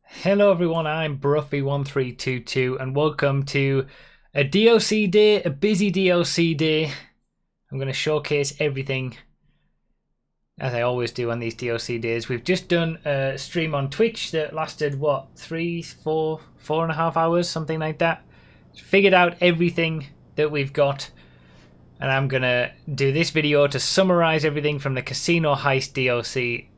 Hello everyone, I'm Bruffy1322 and welcome to a DLC day, a busy DLC day. I'm going to showcase everything as I always do on these DLC days. We've just done a stream on Twitch that lasted, what, 4.5 hours, something like that. Figured out everything that we've got, and I'm going to do this video to summarize everything from the Casino Heist DLC,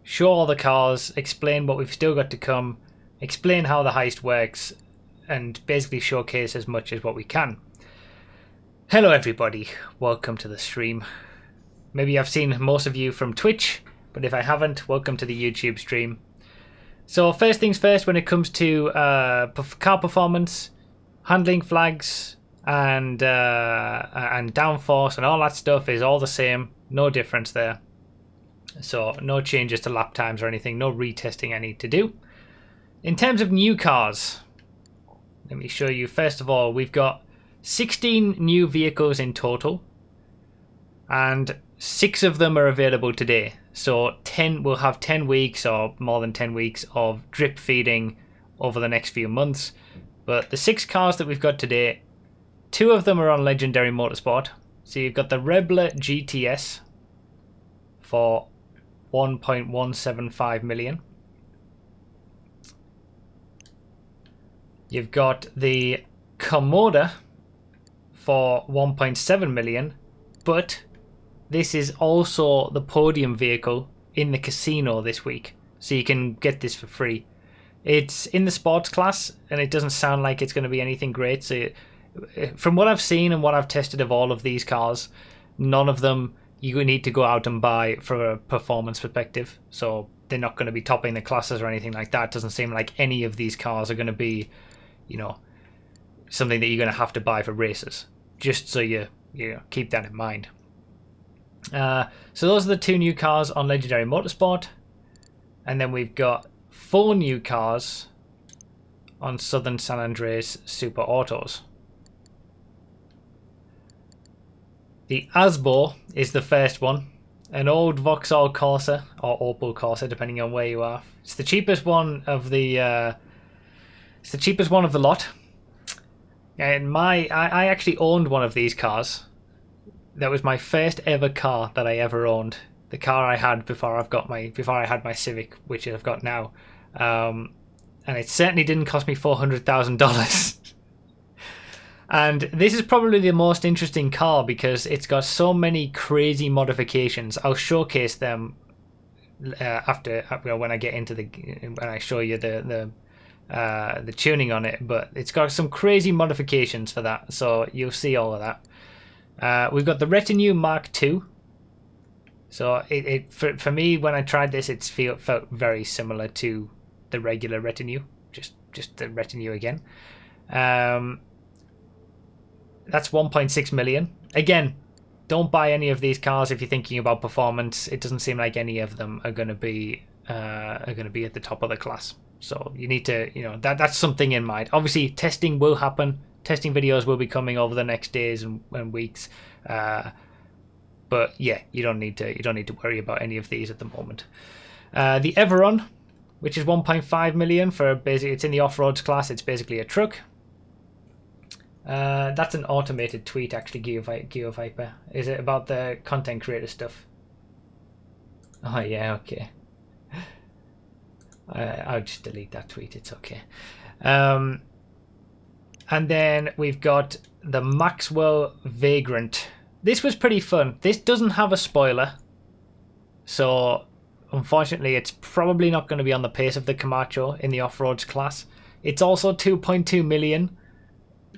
show all the cars, explain what we've still got to come, explain how the heist works, and basically showcase as much as what we can. Hello everybody, welcome to the stream. Maybe I've seen most of you from Twitch, but if I haven't, welcome to the YouTube stream. So first things first, when it comes to car performance, handling flags, and downforce and all that stuff is all the same, no difference there. So no changes to lap times or anything, no retesting I need to do. In terms of new cars, let me show you. First of all, we've got 16 new vehicles in total, and 6 of them are available today. So we'll have 10 weeks or more than 10 weeks of drip feeding over the next few months. But the 6 cars that we've got today, 2 of them are on Legendary Motorsport. So you've got the Rebler GTS for 1.175 million. You've got the Komoda for 1.7 million, but this is also the podium vehicle in the casino this week, so you can get this for free. It's in the sports class, and it doesn't sound like it's going to be anything great. So, from what I've seen and what I've tested of all of these cars, none of them you need to go out and buy from a performance perspective. So they're not going to be topping the classes or anything like that. It doesn't seem like any of these cars are going to be, something that you're going to have to buy for races. Just so you keep that in mind. So those are the 2 new cars on Legendary Motorsport. And then we've got 4 new cars on Southern San Andreas Super Autos. The Asbo is the first one, an old Vauxhall Corsa or Opel Corsa, depending on where you are. It's the cheapest one of the lot. And I actually owned one of these cars. That was my first ever car that I ever owned. The car I had before I had my Civic, which I've got now, and it certainly didn't cost me $400,000. And this is probably the most interesting car because it's got so many crazy modifications. I'll showcase them after when I get into when I show you the tuning on it. But it's got some crazy modifications for that, so you'll see all of that. We've got the Retinue Mark II. So for me, when I tried this, it felt very similar to the regular Retinue, just the Retinue again. That's 1.6 million. Again, don't buy any of these cars if you're thinking about performance. It doesn't seem like any of them are going to be at the top of the class. So you need to, that's something in mind. Obviously, testing will happen. Testing videos will be coming over the next days and weeks. But yeah, you don't need to worry about any of these at the moment. The Everon, which is 1.5 million for basically, it's in the off-roads class. It's basically a truck. That's an automated tweet, actually, GeoViper. Is it about the content creator stuff? Oh, yeah, okay. I'll just delete that tweet, it's okay. And then we've got the Maxwell Vagrant. This was pretty fun. This doesn't have a spoiler, so unfortunately it's probably not going to be on the pace of the Camacho in the off-roads class. It's also 2.2 million.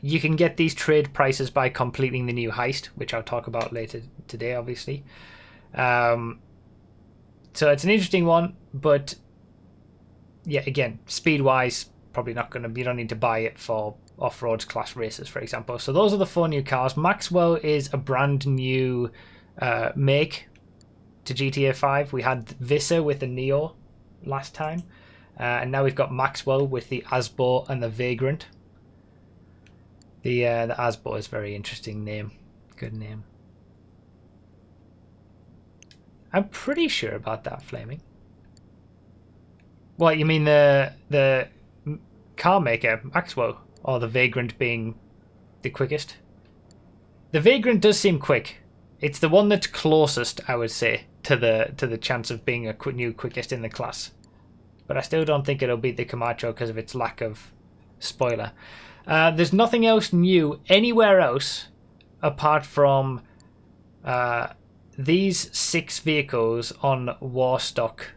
You can get these trade prices by completing the new heist, which I'll talk about later today, obviously. So it's an interesting one, but yeah, again, speed-wise, probably not going to. You don't need to buy it for off-roads class races, for example. So those are the 4 new cars. Maxwell is a brand new make to GTA 5. We had Visa with the Neo last time, and now we've got Maxwell with the Asbo and the Vagrant. The Asbo is a very interesting name. Good name. I'm pretty sure about that, Flaming. What, you mean the car maker, Maxwell, or the Vagrant being the quickest? The Vagrant does seem quick. It's the one that's closest, I would say, to the chance of being a new quickest in the class. But I still don't think it'll beat the Camacho because of its lack of spoiler. There's nothing else new anywhere else apart from these 6 vehicles on Warstock.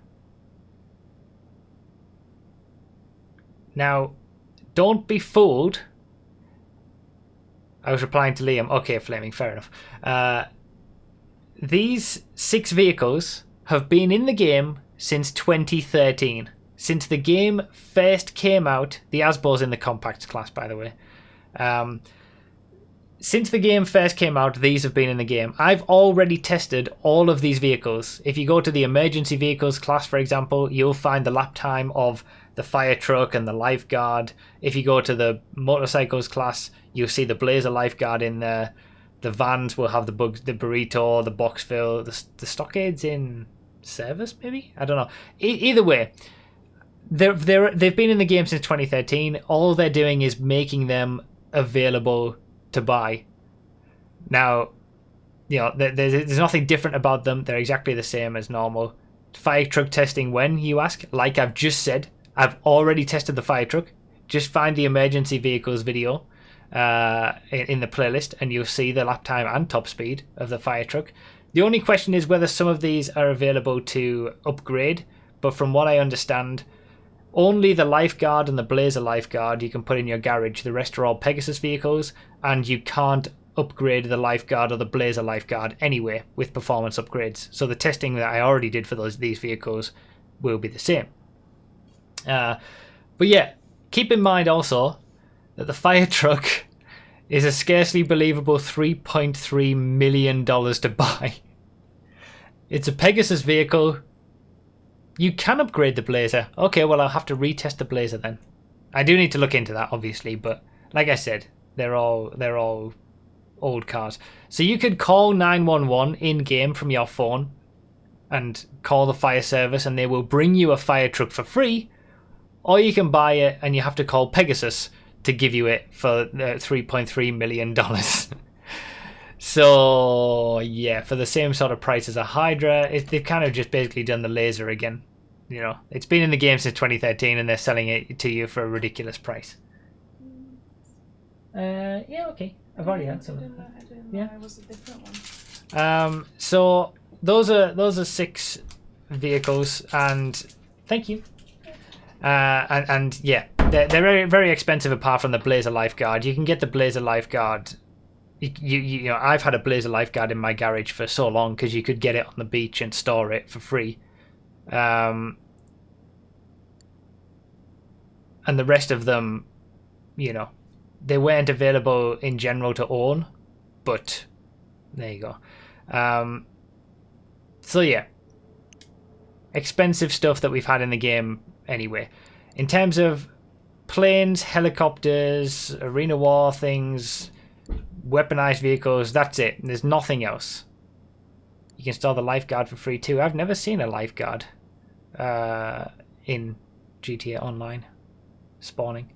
Now, don't be fooled. I was replying to Liam. Okay, Flaming, fair enough. These 6 vehicles have been in the game since 2013. Since the game first came out, the Asbo's in the compact class, by the way. Since the game first came out, these have been in the game. I've already tested all of these vehicles. If you go to the emergency vehicles class, for example, you'll find the lap time of the fire truck and the lifeguard. If you go to the motorcycles class, you'll see the Blazer lifeguard in there. The vans will have the burrito, the boxfill, the stockades in service, maybe? I don't know. Either way, they've been in the game since 2013. All they're doing is making them available to buy. Now, you know, there's nothing different about them. They're exactly the same as normal. Fire truck testing when, you ask? Like I've just said, I've already tested the fire truck. Just find the emergency vehicles video in the playlist and you'll see the lap time and top speed of the fire truck. The only question is whether some of these are available to upgrade, but from what I understand, only the lifeguard and the Blazer lifeguard you can put in your garage. The rest are all Pegasus vehicles, and you can't upgrade the lifeguard or the Blazer lifeguard anyway with performance upgrades. So the testing that I already did for these vehicles will be the same. But yeah, keep in mind also that the fire truck is a scarcely believable $3.3 million to buy. It's a Pegasus vehicle. You can upgrade the Blazer. Okay, well, I'll have to retest the Blazer then. I do need to look into that, obviously, but like I said, they're all old cars. So you could call 911 in-game from your phone and call the fire service and they will bring you a fire truck for free, or you can buy it and you have to call Pegasus to give you it for $3.3 million. So, yeah, for the same sort of price as a Hydra, they've kind of just basically done the laser again. You know, it's been in the game since 2013 and they're selling it to you for a ridiculous price. Yeah, okay. I've already had some. I didn't know it was a different one. So those are 6 vehicles, and thank you. And yeah, they're very, very expensive apart from the Blazer lifeguard. You can get the Blazer lifeguard. You know, I've had a Blazer lifeguard in my garage for so long because you could get it on the beach and store it for free. And the rest of them, you know, they weren't available in general to own, but there you go. So yeah, expensive stuff that we've had in the game anyway. In terms of planes, helicopters, arena war things, weaponized vehicles, that's it. There's nothing else. You can install the lifeguard for free too. I've never seen a lifeguard in GTA Online spawning.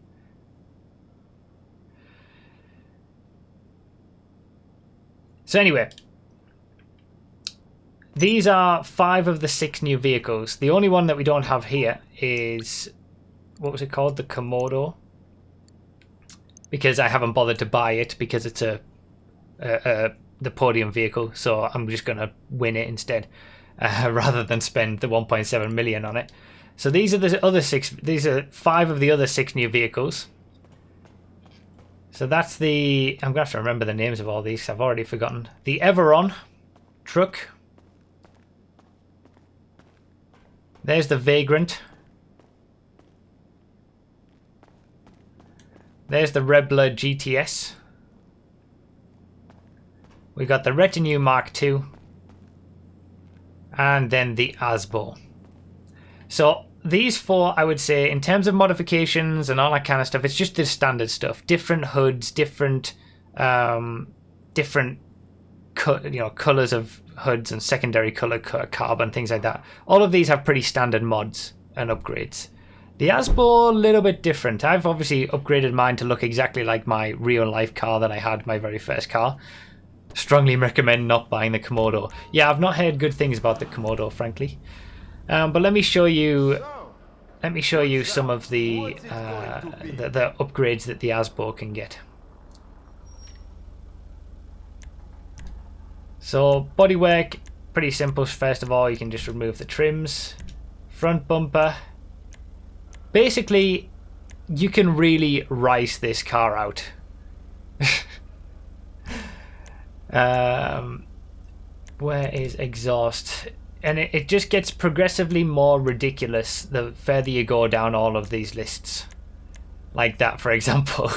So anyway, these are 5 of the 6 new vehicles. The only one that we don't have here is, what was it called? The Komodo. Because I haven't bothered to buy it because it's the podium vehicle, so I'm just going to win it instead rather than spend the 1.7 million on it. So these are the other 6. These are 5 of the other 6 new vehicles. So that's the... I'm going to have to remember the names of all these. I've already forgotten. The Everon truck. There's the Vagrant. There's the Rebler GTS. We got the Retinue Mark II. And then the Asbo. So these 4, I would say, in terms of modifications and all that kind of stuff, it's just the standard stuff. Different hoods, different colors of hoods and secondary color carbon, things like that. All of these have pretty standard mods and upgrades. The Asbo, a little bit different. I've obviously upgraded mine to look exactly like my real life car that I had, my very first car. Strongly recommend not buying the Komodo. Yeah, I've not heard good things about the Komodo, frankly. But let me show you. Let me show you some of the upgrades that the Asbo can get. So bodywork, pretty simple. First of all, you can just remove the trims. Front bumper. Basically, you can really rice this car out. Where is exhaust? And it just gets progressively more ridiculous the further you go down all of these lists. Like that, for example.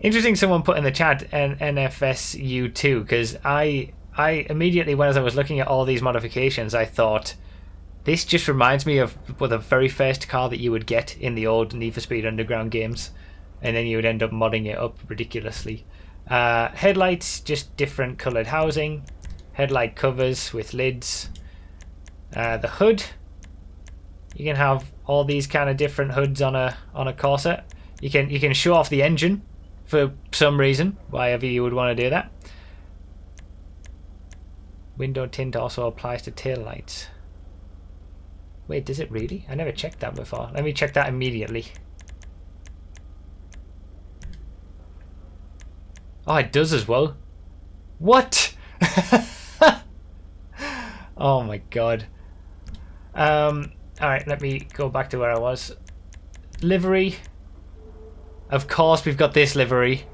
Interesting someone put in the chat NFSU2, because I immediately, when I was looking at all these modifications, I thought, this just reminds me of the very first car that you would get in the old Need for Speed Underground games, and then you would end up modding it up ridiculously. Headlights, just different coloured housing. Headlight covers with lids. The hood, you can have all these kind of different hoods on a Corsa. You can show off the engine for some reason, why you would want to do that. Window tint also applies to tail lights. Wait, does it really? I never checked that before. Let me check that immediately. Oh, it does as well. What? Oh my god. Alright, let me go back to where I was. Livery. Of course we've got this livery.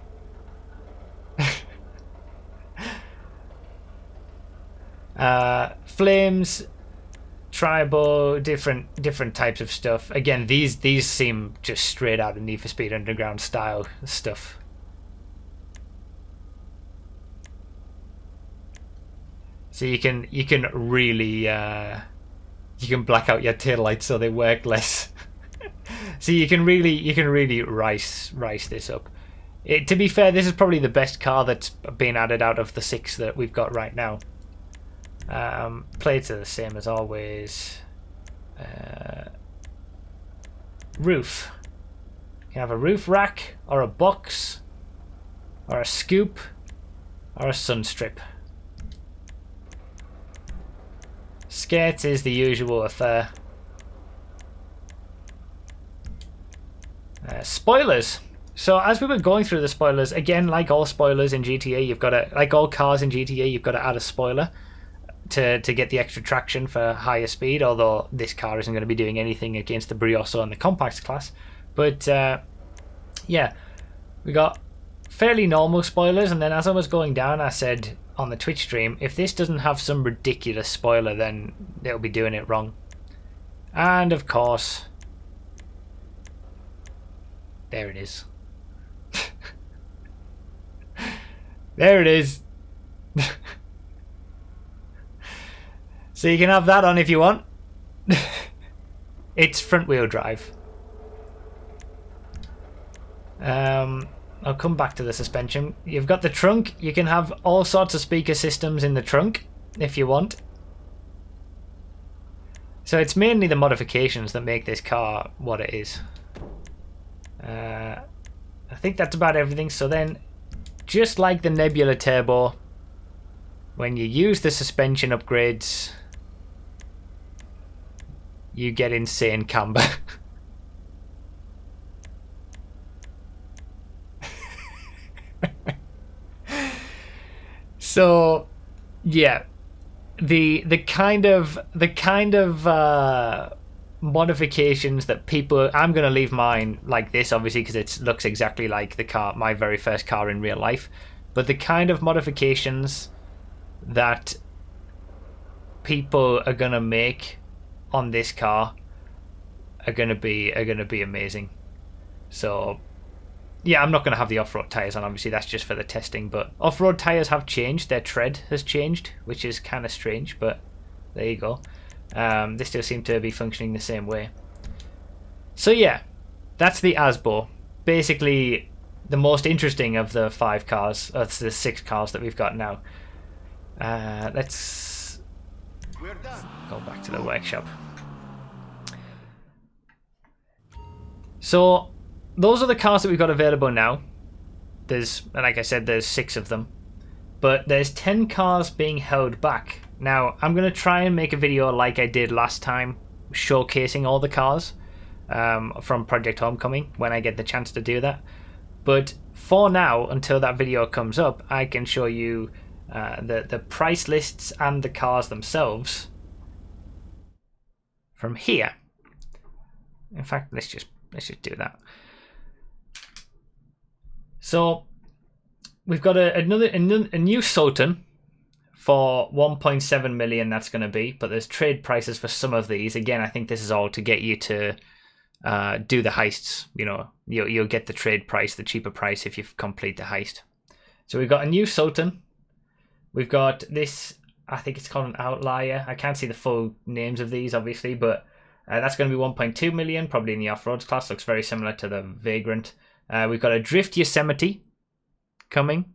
Flames, tribal, different types of stuff. Again, these seem just straight out of Need for Speed Underground style stuff. So you can really you can black out your taillights so they work less. So you can really rice this up. To be fair, this is probably the best car that's been added out of the 6 that we've got right now. Plates are the same as always. Roof. You can have a roof rack, or a box, or a scoop, or a sun strip. Skirts is the usual affair. Spoilers. So as we were going through the spoilers, again, like all spoilers in GTA, you've got to, like all cars in GTA, you've got to add a spoiler to get the extra traction for higher speed, although this car isn't going to be doing anything against the Brioso and the Compact class. But yeah, we got fairly normal spoilers, and then as I was going down, I said on the Twitch stream, if this doesn't have some ridiculous spoiler, then it'll be doing it wrong. And of course, there it is. There it is. So you can have that on if you want. It's front wheel drive. I'll come back to the suspension. You've got the trunk. You can have all sorts of speaker systems in the trunk if you want. So it's mainly the modifications that make this car what it is. I think that's about everything. So then, just like the Nebula Turbo, when you use the suspension upgrades, you get insane camber. So, yeah, the kind of modifications that people, I'm gonna leave mine like this, obviously, because it looks exactly like the car, my very first car in real life. But the kind of modifications that people are gonna make on this car are gonna be amazing. So yeah, I'm not going to have the off-road tyres on, obviously, that's just for the testing, but off-road tyres have changed, their tread has changed, which is kind of strange, but there you go. They still seem to be functioning the same way. So yeah, that's the Asbo. Basically, the most interesting of the 5 cars, of the 6 cars that we've got now. Let's go back to the workshop. So those are the cars that we've got available now. Like I said, there's 6 of them. But there's 10 cars being held back. Now, I'm going to try and make a video like I did last time, showcasing all the cars from Project Homecoming when I get the chance to do that. But for now, until that video comes up, I can show you the price lists and the cars themselves from here. In fact, let's just do that. So we've got a new Sultan for 1.7 million. That's going to be, but there's trade prices for some of these. Again, I think this is all to get you to do the heists. You know, you'll get the trade price, the cheaper price if you complete the heist. So we've got a new Sultan. We've got this. I think it's called an Outlier. I can't see the full names of these, obviously, but that's going to be 1.2 million, probably in the off-road class. Looks very similar to the Vagrant. We've got a Drift Yosemite coming.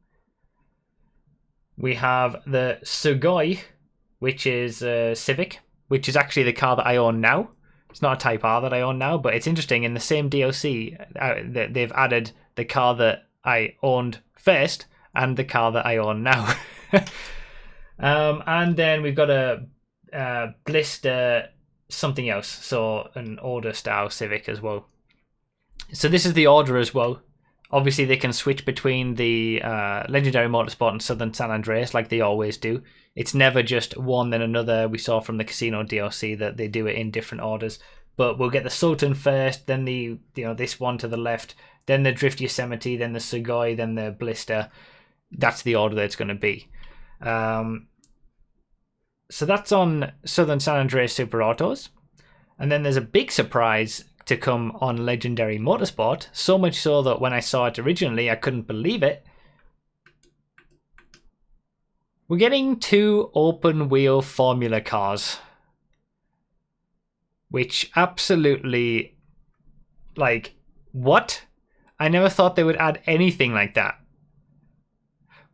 We have the Sugoi, which is Civic, which is actually the car that I own now. It's not a Type R that I own now, but it's interesting. In the same DLC, they've added the car that I owned first and the car that I own now. And then we've got a Blister something else, so an older style Civic as well. So this is the order as well. Obviously, they can switch between the Legendary Motorsport and Southern San Andreas like they always do. It's never just one then another. We saw from the Casino DLC that they do it in different orders. But we'll get the Sultan first, then this one to the left, then the Drift Yosemite, then the Sugoi, then the Blister. That's the order that it's going to be. So that's on Southern San Andreas Super Autos. And then there's a big surprise to come on Legendary Motorsport, so much so that when I saw it originally, I couldn't believe it. We're getting 2 open-wheel Formula cars, which absolutely, like, what? I never thought they would add anything like that.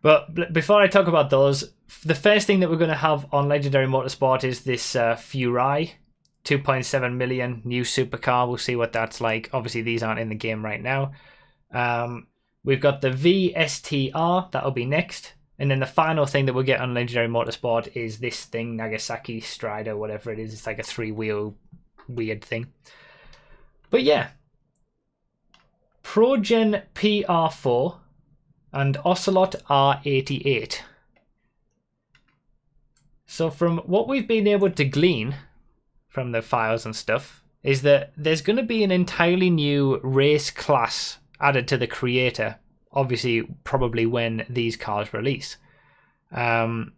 But before I talk about those, the first thing that we're going to have on Legendary Motorsport is this Furai 2.7 million new supercar. We'll see what that's like. Obviously, these aren't in the game right now. We've got the VSTR. That'll be next. And then the final thing that we'll get on Legendary Motorsport is this thing, Nagasaki Strider, whatever it is. It's like a 3-wheel weird thing. But yeah. ProGen PR4 and Ocelot R88. So from what we've been able to glean from the files and stuff, is that there's going to be an entirely new race class added to the creator, obviously probably when these cars release. And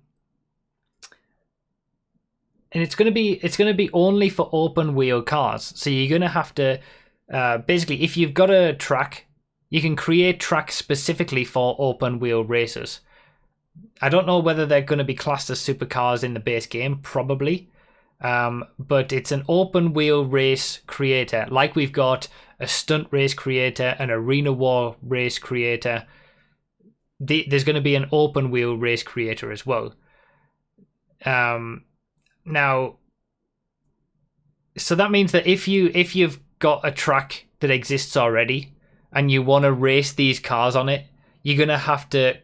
it's going to be only for open wheel cars. So you're going to have to basically, if you've got a track, you can create tracks specifically for open wheel races. I don't know whether they're going to be classed as supercars in the base game, probably. But it's an open wheel race creator, like we've got a stunt race creator, an arena war race creator. There's going to be an open wheel race creator as well. Now, so that means that if you've got a track that exists already and you want to race these cars on it, you're going to have to,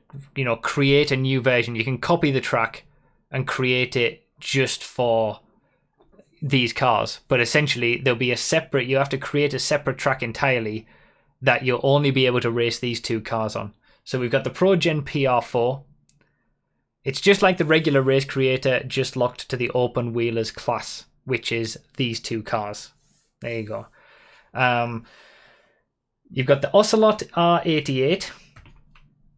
create a new version. You can copy the track and create it just for these cars, but essentially there'll be you have to create a separate track entirely that you'll only be able to race these 2 cars on. So we've got the ProGen PR4. It's just like the regular race creator, just locked to the open wheelers class, which is these 2 cars. There you go. You've got the Ocelot R88.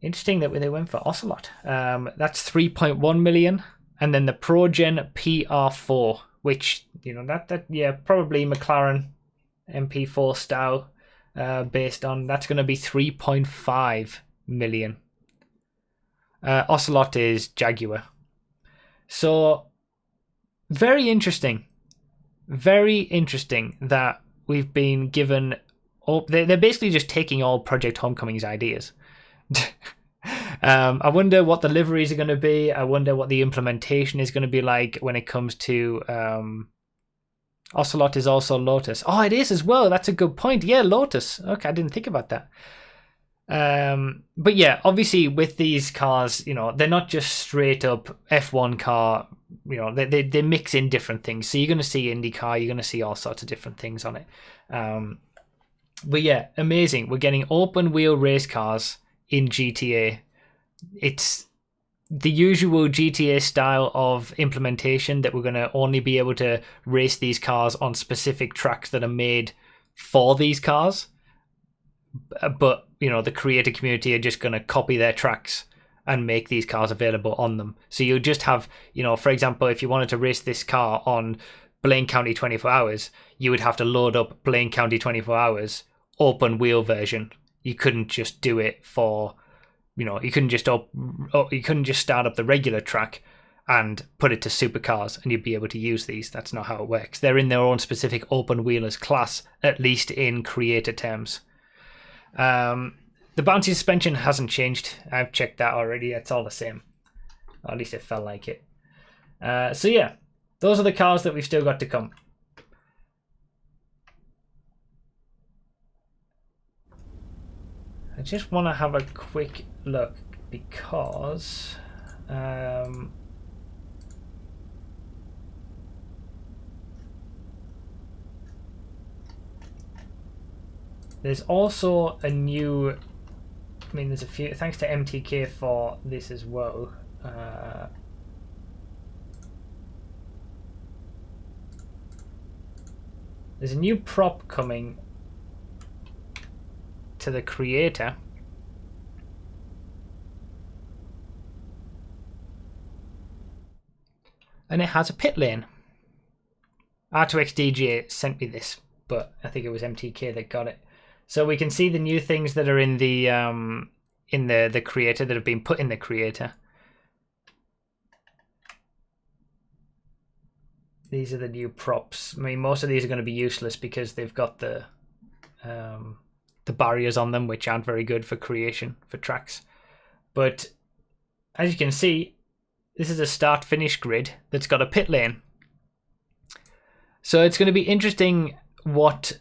Interesting that they went for Ocelot. That's 3.1 million. And then the ProGen PR4, which, probably McLaren MP4 style based on, that's going to be 3.5 million. Ocelot is Jaguar. So, very interesting. Very interesting that we've been given... they're basically just taking all Project Homecoming's ideas. I wonder what the liveries are going to be. I wonder what the implementation is going to be like when it comes to Ocelot is also Lotus. Oh, it is as well. That's a good point. Yeah, Lotus. Okay, I didn't think about that. But yeah, obviously with these cars, you know, they're not just straight up F1 car. You know, they mix in different things. So you're going to see IndyCar. You're going to see all sorts of different things on it. But yeah, amazing. We're getting open wheel race cars in GTA. It's the usual GTA style of implementation that we're going to only be able to race these cars on specific tracks that are made for these cars. But, you know, the creator community are just going to copy their tracks and make these cars available on them. So you'll just have, you know, for example, if you wanted to race this car on Blaine County 24 Hours, you would have to load up Blaine County 24 Hours open wheel version. You couldn't just do it for... You know, you couldn't just start up the regular track and put it to supercars and you'd be able to use these. That's not how it works. They're in their own specific open wheelers class, at least in creator terms. The bouncy suspension hasn't changed. I've checked that already. It's all the same. Or at least it felt like it. So yeah, those are the cars that we've still got to come. I just want to have a quick look because there's also a new, I mean there's a few, thanks to MTK for this as well. There's a new prop coming to the creator. And it has a pit lane. R2XDJ sent me this, but I think it was MTK that got it. So we can see the new things that are in the creator that have been put in the creator. These are the new props. I mean, most of these are going to be useless because they've got the barriers on them, which aren't very good for creation for tracks. But as you can see, this is a start-finish grid that's got a pit lane. So it's going to be interesting what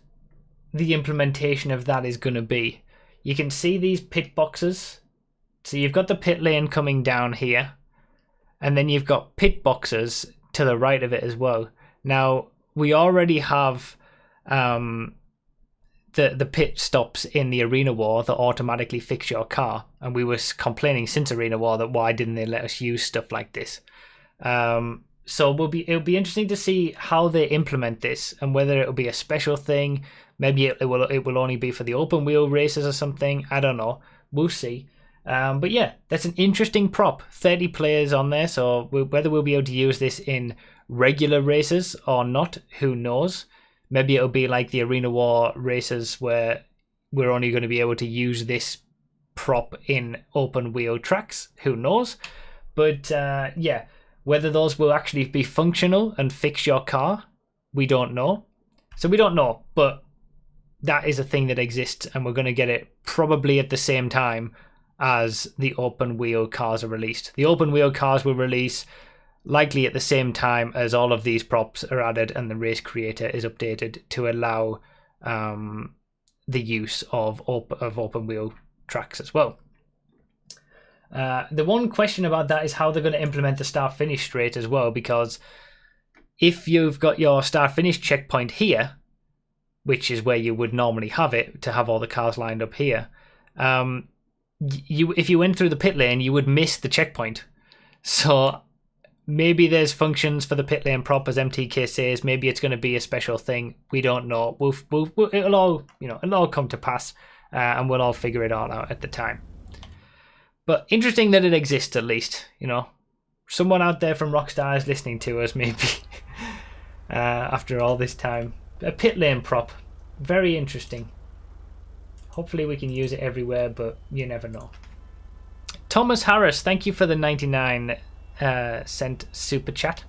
the implementation of that is going to be. You can see these pit boxes. So you've got the pit lane coming down here, and then you've got pit boxes to the right of it as well. Now, we already have the pit stops in the Arena War that automatically fix your car, and we were complaining since Arena War that why didn't they let us use stuff like this. So it'll be interesting to see how they implement this and whether it'll be a special thing. Maybe it will only be for the open wheel races or something. I don't know. We'll see. But yeah, that's an interesting prop. 30 players on there, so whether we'll be able to use this in regular races or not, who knows. Maybe it'll be like the Arena War races where we're only going to be able to use this prop in open wheel tracks. Who knows? But yeah, whether those will actually be functional and fix your car, we don't know. So we don't know, but that is a thing that exists, and we're going to get it probably at the same time as the open wheel cars are released. The open wheel cars will release likely at the same time as all of these props are added and the race creator is updated to allow the use of open wheel tracks as well. The one question about that is how they're going to implement the start finish straight as well, because if you've got your start finish checkpoint here, which is where you would normally have it to have all the cars lined up here, if you went through the pit lane, you would miss the checkpoint. So maybe there's functions for the pit lane prop, as MTK says. Maybe it's going to be a special thing. We don't know. It'll all come to pass, and we'll all figure it all out at the time. But interesting that it exists, at least. You know, someone out there from Rockstar is listening to us, maybe after all this time. A pit lane prop, very interesting. Hopefully we can use it everywhere, but you never know. Thomas Harris, thank you for the 99 cent super chat.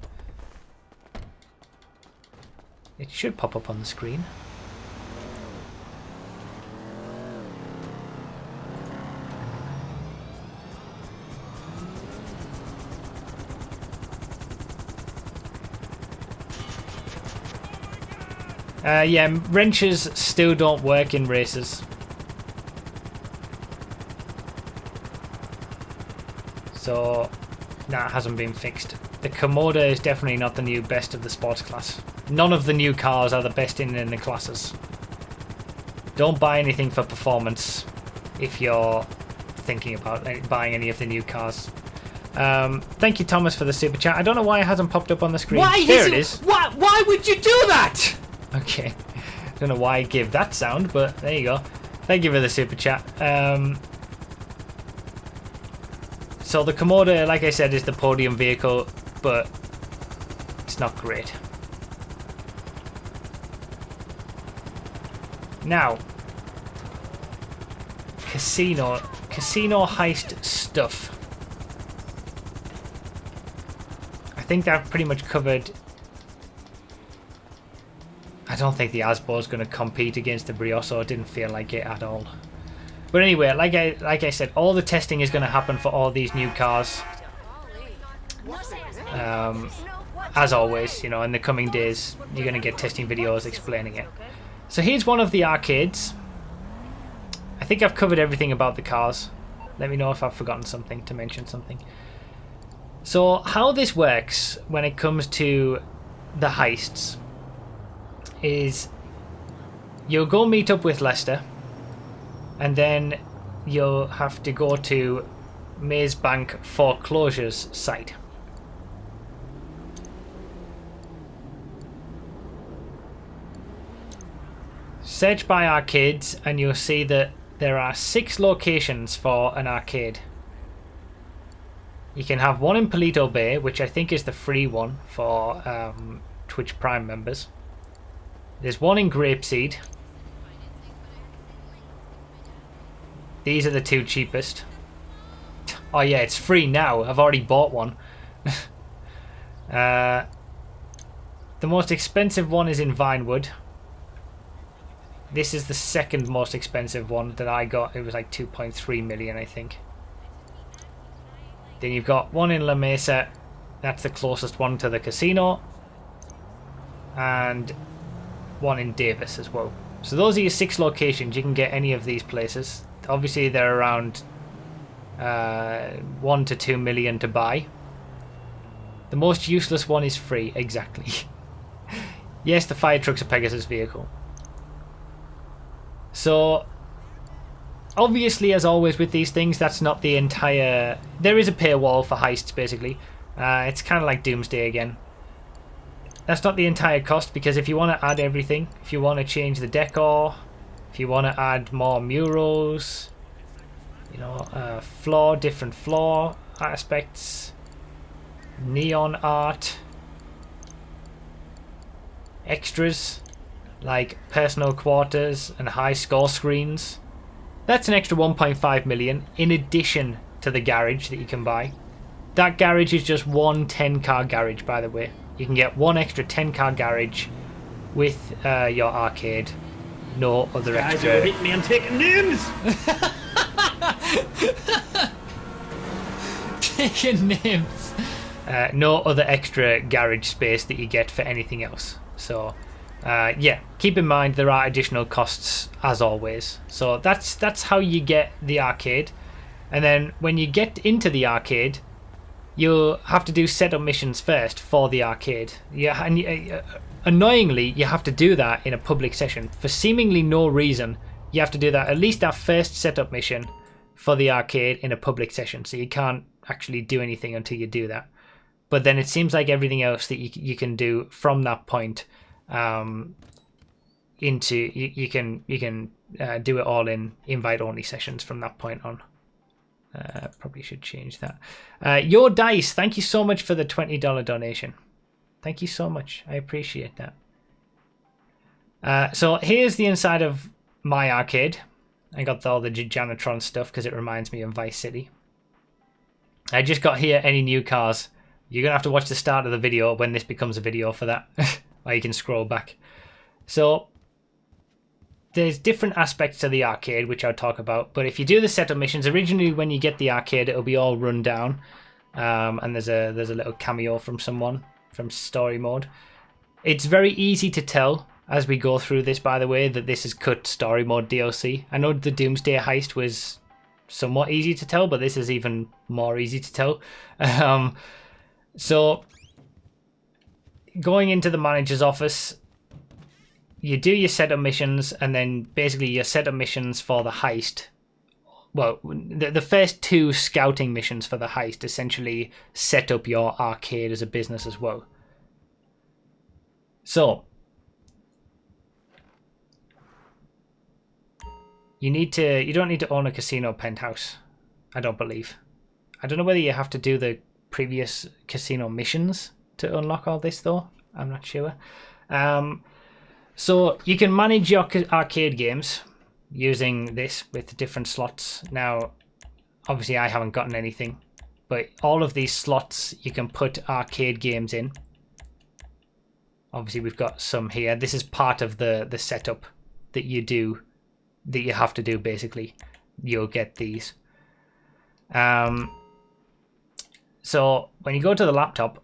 It should pop up on the screen. Yeah, wrenches still don't work in races. So that hasn't been fixed. The Komoda is definitely not the new best of the sports class. None of the new cars are the best in the classes. Don't buy anything for performance if you're thinking about buying any of the new cars. Thank you, Thomas, for the super chat. I don't know why it hasn't popped up on the screen. There it is. Why would you do that? Okay. Don't know why I gave that sound, but there you go. Thank you for the super chat. So the Komoda, like I said, is the podium vehicle, but it's not great. Now, casino heist stuff. I think that pretty much covered. I don't think the Asbo is going to compete against the Brioso. It didn't feel like it at all. But anyway, like I said, all the testing is going to happen for all these new cars. As always, you know, in the coming days, you're going to get testing videos explaining it. So here's one of the arcades. I think I've covered everything about the cars. Let me know if I've forgotten something to mention something. So how this works when it comes to the heists is you'll go meet up with Lester, and then you'll have to go to Maze Bank Foreclosures site. Search by arcades and you'll see that there are 6 locations for an arcade. You can have one in Palito Bay, which I think is the free one for Twitch Prime members. There's one in Grapeseed. These are the 2 cheapest. Oh yeah, it's free now. I've already bought one. The most expensive one is in Vinewood. This is the second most expensive one that I got. It was like 2.3 million, I think. Then you've got one in La Mesa. That's the closest one to the casino. And one in Davis as well. So those are your 6 locations. You can get any of these places. Obviously they're around 1 to 2 million to buy. The most useless one is free, exactly. Yes, the fire truck's a Pegasus vehicle. So obviously, as always with these things, that's not the entire... There is a paywall for heists, basically. It's kind of like Doomsday again. That's not the entire cost, because if you want to add everything, if you want to change the decor, if you want to add more murals, you know, different floor aspects, neon art, extras like personal quarters and high score screens, that's an extra 1.5 million in addition to the garage that you can buy. That garage is just one 10-car garage, by the way. You can get one extra 10-car garage with your arcade. No other extra. Guys, hit me, I'm taking names. Taking names. No other extra garage space that you get for anything else. So, yeah, keep in mind there are additional costs as always. So that's how you get the arcade. And then when you get into the arcade, you'll have to do setup missions first for the arcade. Yeah, and annoyingly, you have to do that in a public session. For seemingly no reason, you have to do that, at least that first setup mission for the arcade in a public session. So you can't actually do anything until you do that. But then it seems like everything else that you can do from that point into you can do it all in invite only sessions from that point on. Probably should change that. Your Dice, thank you so much for the $20 donation. Thank you so much. I appreciate that. So here's the inside of my arcade. I got all the Janatron stuff because it reminds me of Vice City. I just got here any new cars. You're going to have to watch the start of the video when this becomes a video for that. Or you can scroll back. So there's different aspects to the arcade, which I'll talk about. But if you do the setup missions, originally when you get the arcade, it'll be all run down. And there's a little cameo from someone from story mode. It's very easy to tell as we go through this, by the way, that this is cut story mode DLC. I know the Doomsday Heist was somewhat easy to tell, but this is even more easy to tell. So going into the manager's office, you do your setup missions, and then basically your setup missions for the heist. Well, the first 2 scouting missions for the heist essentially set up your arcade as a business as well. So you don't need to own a casino penthouse, I don't believe. I don't know whether you have to do the previous casino missions to unlock all this though. I'm not sure. So you can manage your arcade games using this with different slots. Now, obviously I haven't gotten anything, but all of these slots you can put arcade games in. Obviously we've got some here. This is part of the setup that you have to do basically. You'll get these. So when you go to the laptop,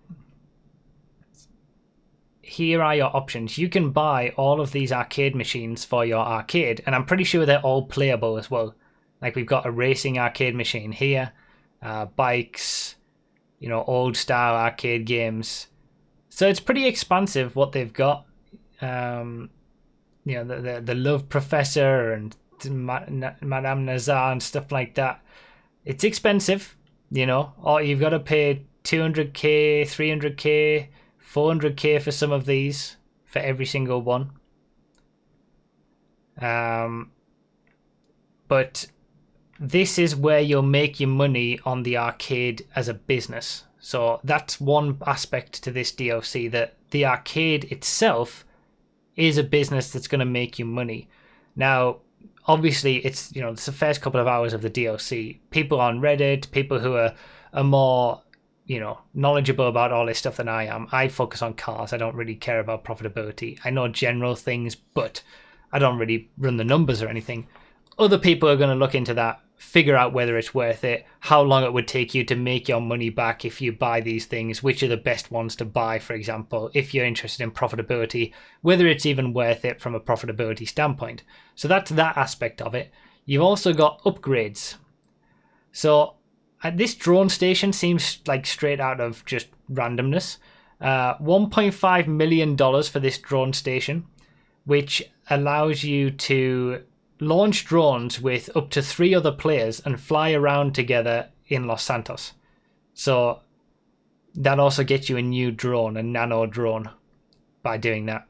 here are your options. You can buy all of these arcade machines for your arcade, and I'm pretty sure they're all playable as well. Like we've got a racing arcade machine here, bikes, you know, old style arcade games. So it's pretty expansive what they've got. You know, the Love Professor and Madame Nazar and stuff like that. It's expensive, you know, or you've got to pay 200k, 300k, 400k for some of these, for every single one. But this is where you'll make your money on the arcade as a business. So that's one aspect to this DLC, that the arcade itself is a business that's going to make you money. Now, obviously, it's the first couple of hours of the DLC. People on Reddit, people who are more knowledgeable about all this stuff than I am. I focus on cars. I don't really care about profitability. I know general things, but I don't really run the numbers or anything. Other people are going to look into that, figure out whether it's worth it, how long it would take you to make your money back if you buy these things, which are the best ones to buy, for example, if you're interested in profitability, whether it's even worth it from a profitability standpoint. So that's that aspect of it. You've also got upgrades. So this drone station seems like straight out of just randomness. $1.5 million for this drone station, which allows you to launch drones with up to 3 other players and fly around together in Los Santos. So that also gets you a new drone, a nano drone, by doing that.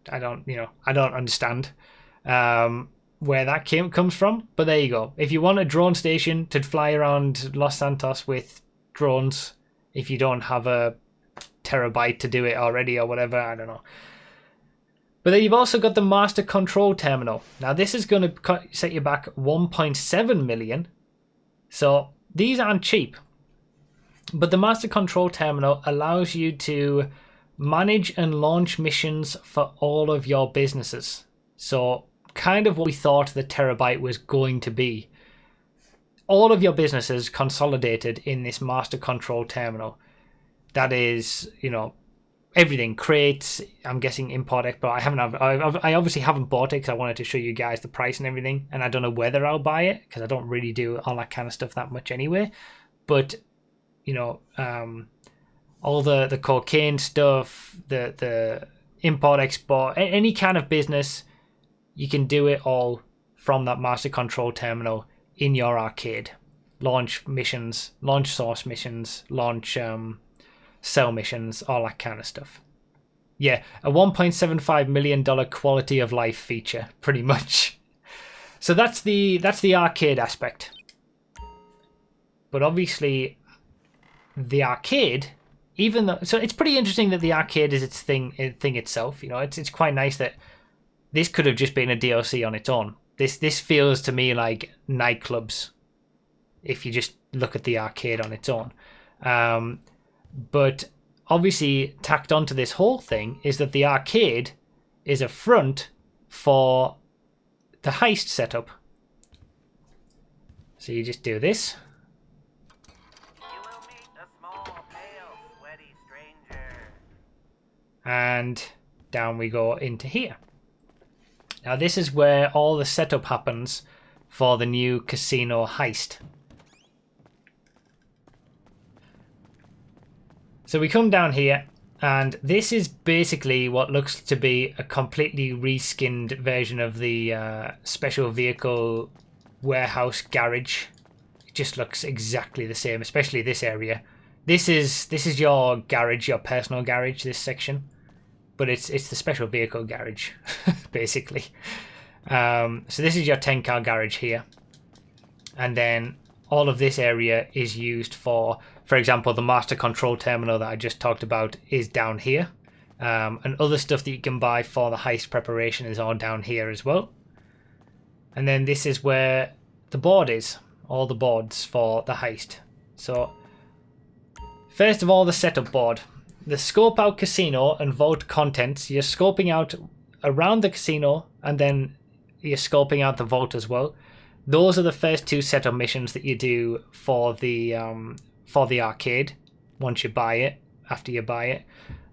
I don't understand where that comes from, but there you go. If you want a drone station to fly around Los Santos with drones, if you don't have a terabyte to do it already or whatever, I don't know. But then you've also got the Master Control Terminal. Now this is going to set you back 1.7 million. So these aren't cheap. But the Master Control Terminal allows you to manage and launch missions for all of your businesses. So kind of what we thought the terabyte was going to be. All of your businesses consolidated in this Master Control Terminal. That is, everything, crates, I'm guessing import export. I obviously haven't bought it because I wanted to show you guys the price and everything, and I don't know whether I'll buy it because I don't really do all that kind of stuff that much anyway. But all the cocaine stuff, the import export, any kind of business, you can do it all from that Master Control Terminal in your arcade. Launch missions, launch source missions, launch sell missions, all that kind of stuff. Yeah, a $1.75 million quality of life feature, pretty much. So that's the arcade aspect. But obviously, the arcade, so it's pretty interesting that the arcade is its thing itself. It's quite nice that this could have just been a DLC on its own. This feels to me like nightclubs, if you just look at the arcade on its own. But obviously tacked onto this whole thing is that the arcade is a front for the heist setup. So you just do this. You will meet a small, pale, sweaty stranger. And down we go into here. Now this is where all the setup happens for the new casino heist. So we come down here, and this is basically what looks to be a completely reskinned version of the special vehicle warehouse garage. It just looks exactly the same, especially this area. This is your garage, your personal garage, this section. But it's the special vehicle garage, basically. So this is your 10-car garage here. And then all of this area is used for example, the master control terminal that I just talked about is down here. And other stuff that you can buy for the heist preparation is all down here as well. And then this is where the board is, all the boards for the heist. So first of all, the setup board. The scope out casino and vault contents, you're scoping out around the casino, and then you're scoping out the vault as well. Those are the first two setup missions that you do for the arcade once you buy it, after you buy it,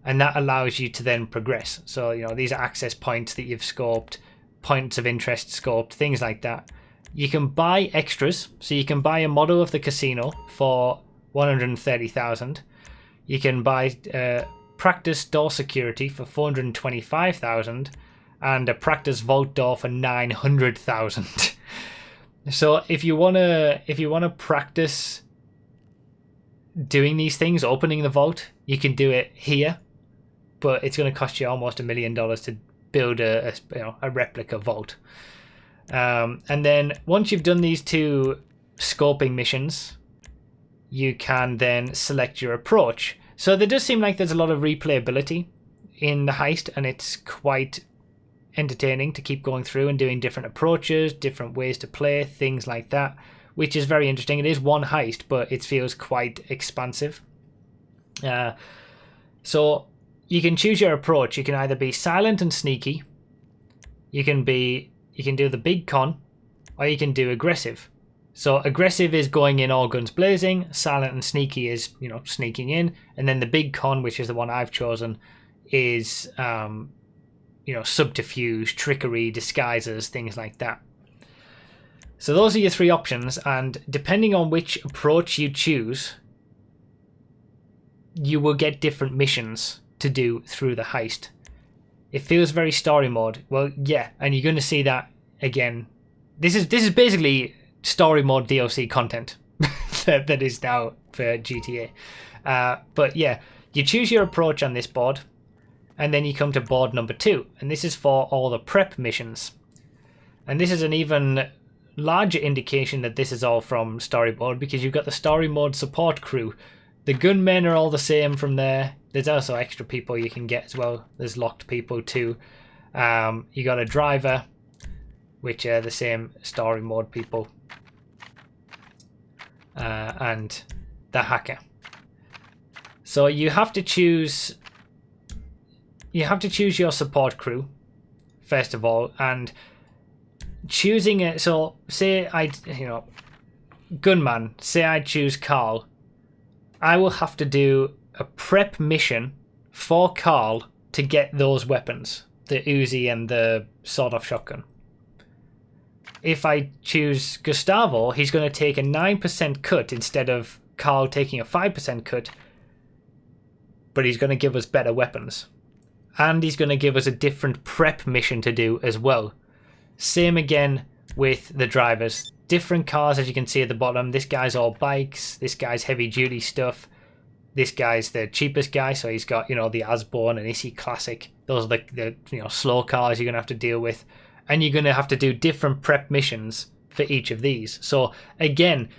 and that allows you to then progress. So these are access points that you've scoped, points of interest scoped, things like that. You can buy extras, so you can buy a model of the casino for 130,000. You can buy practice door security for 425,000 and a practice vault door for 900,000. So if you wanna practice doing these things, opening the vault, you can do it here, but it's going to cost you almost $1 million to build a replica vault. And then once you've done these two scoping missions, you can then select your approach. So there does seem like there's a lot of replayability in the heist, and it's quite entertaining to keep going through and doing different approaches, different ways to play, things like that, which is very interesting. It is one heist, but it feels quite expansive. So you can choose your approach. You can either be silent and sneaky, you can do the big con, or you can do aggressive. So aggressive is going in all guns blazing, silent and sneaky is sneaking in, and then the big con, which is the one I've chosen, is subterfuge, trickery, disguises, things like that. So those are your three options, and depending on which approach you choose, you will get different missions to do through the heist. It feels very story mode. Well, yeah, and you're going to see that again. This is basically story mode DLC content that is now for GTA. But yeah, you choose your approach on this board, and then you come to board number 2, and this is for all the prep missions. And this is an even larger indication that this is all from story mode, because you've got the story mode support crew. The gunmen are all the same from there. There's also extra people you can get as well. There's locked people too. You got a driver, which are the same story mode people, and the hacker. So you have to choose your support crew first of all, and choosing it. So say gunman, say I choose Carl, I will have to do a prep mission for Carl to get those weapons, the Uzi and the sawed-off shotgun. If I choose Gustavo, he's going to take a 9% cut instead of Carl taking a 5% cut, but he's going to give us better weapons. And he's going to give us a different prep mission to do as well. Same again with the drivers. Different cars, as you can see at the bottom. This guy's all bikes. This guy's heavy duty stuff. This guy's the cheapest guy, so he's got, the Osborne and Issy Classic. Those are the slow cars you're going to have to deal with. And you're going to have to do different prep missions for each of these. So again,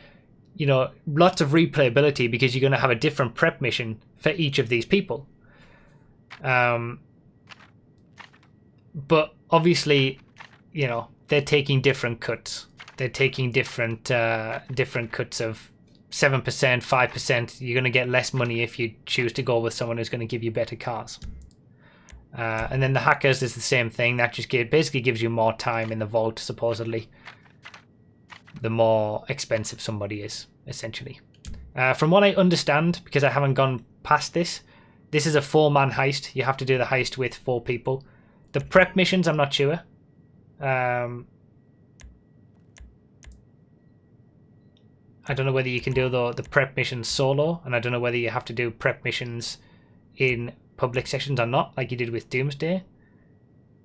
lots of replayability, because you're going to have a different prep mission for each of these people. But obviously, they're taking different cuts. They're taking different cuts of 7%, 5%. You're going to get less money if you choose to go with someone who's going to give you better cars. And then the hackers is the same thing. That just basically gives you more time in the vault, supposedly. The more expensive somebody is, essentially. From what I understand, because I haven't gone past this, This is a 4-man heist. You have to do the heist with 4 people. The prep missions, I'm not sure. I don't know whether you can do the prep missions solo, and I don't know whether you have to do prep missions in public sessions or not, like you did with Doomsday.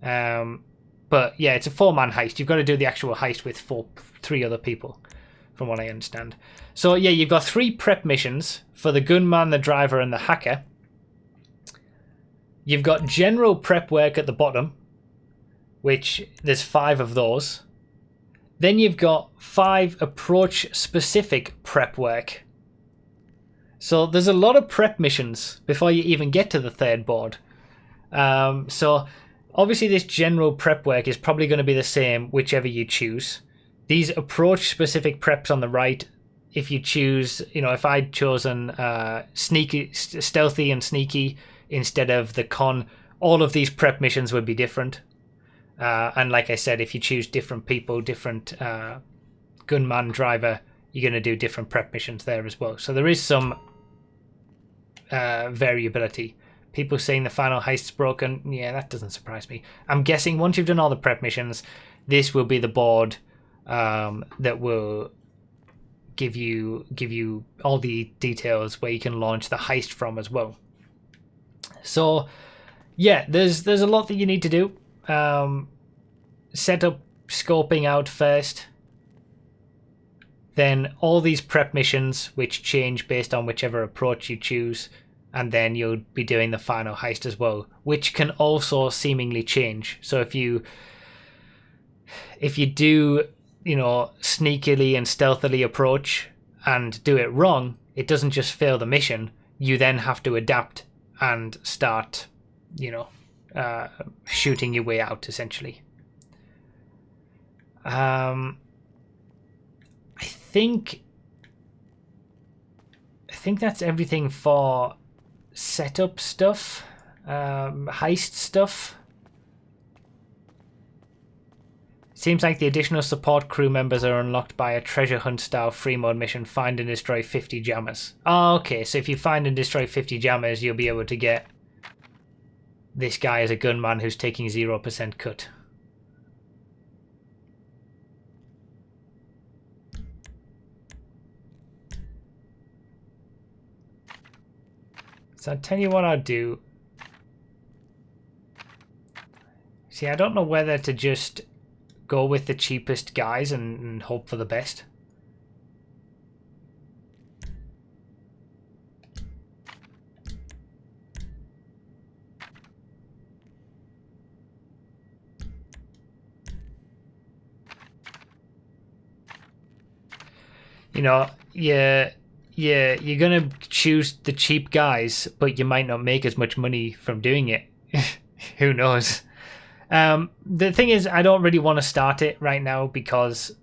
But yeah, it's a 4-man heist. You've got to do the actual heist with 3 other people, from what I understand. So yeah, you've got 3 prep missions for the gunman, the driver, and the hacker. You've got general prep work at the bottom, which there's 5 of those. Then you've got 5 approach-specific prep work. So there's a lot of prep missions before you even get to the 3rd board. So obviously this general prep work is probably going to be the same whichever you choose. These approach-specific preps on the right, if you choose, if I'd chosen stealthy and sneaky instead of the con, all of these prep missions would be different. And like I said, if you choose different people, different gunman, driver, you're going to do different prep missions there as well. So there is some variability. People saying the final heist's broken, yeah, that doesn't surprise me. I'm guessing once you've done all the prep missions, this will be the board that will give you all the details where you can launch the heist from as well. So yeah, there's a lot that you need to do. Set up scoping out first, then all these prep missions which change based on whichever approach you choose, and then you'll be doing the final heist as well, which can also seemingly change. So if you do, sneakily and stealthily approach and do it wrong, it doesn't just fail the mission. You then have to adapt and start, shooting your way out, essentially. I think that's everything for setup stuff, heist stuff. Seems like the additional support crew members are unlocked by a treasure hunt style free mode mission, find and destroy 50 jammers. Oh, okay, so if you find and destroy 50 jammers, you'll be able to get this guy as a gunman who's taking 0% cut. So I'll tell you what I'll do. See, I don't know whether to just go with the cheapest guys and hope for the best. You're gonna choose the cheap guys, but you might not make as much money from doing it. Who knows? The thing is, I don't really want to start it right now because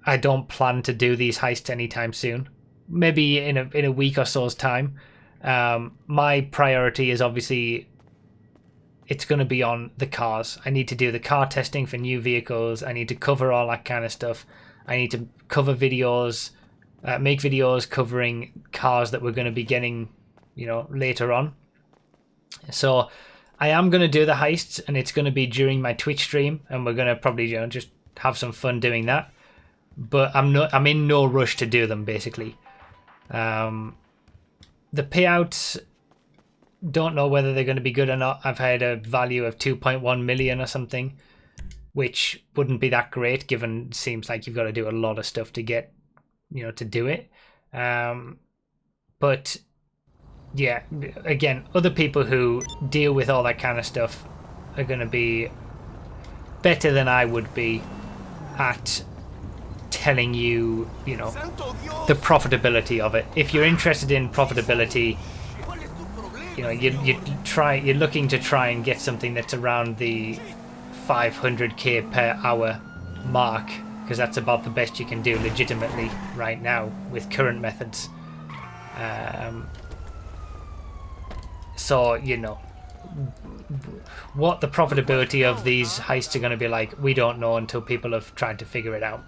I don't plan to do these heists anytime soon. Maybe in a week or so's time. My priority is obviously it's going to be on the cars. I need to do the car testing for new vehicles. I need to cover all that kind of stuff. I need to cover videos, make videos covering cars that we're going to be getting, later on. So I am going to do the heists, and it's going to be during my Twitch stream, and we're going to probably just have some fun doing that. But I'm in no rush to do them, basically. The payouts, don't know whether they're going to be good or not. I've had a value of 2.1 million or something, which wouldn't be that great, given it seems like you've got to do a lot of stuff to get, to do it. But yeah, again, other people who deal with all that kind of stuff are going to be better than I would be at telling you, the profitability of it. If you're interested in profitability, you're looking to try and get something that's around the 500k per hour mark, because that's about the best you can do legitimately right now with current methods. So, what the profitability of these heists are going to be like, we don't know until people have tried to figure it out.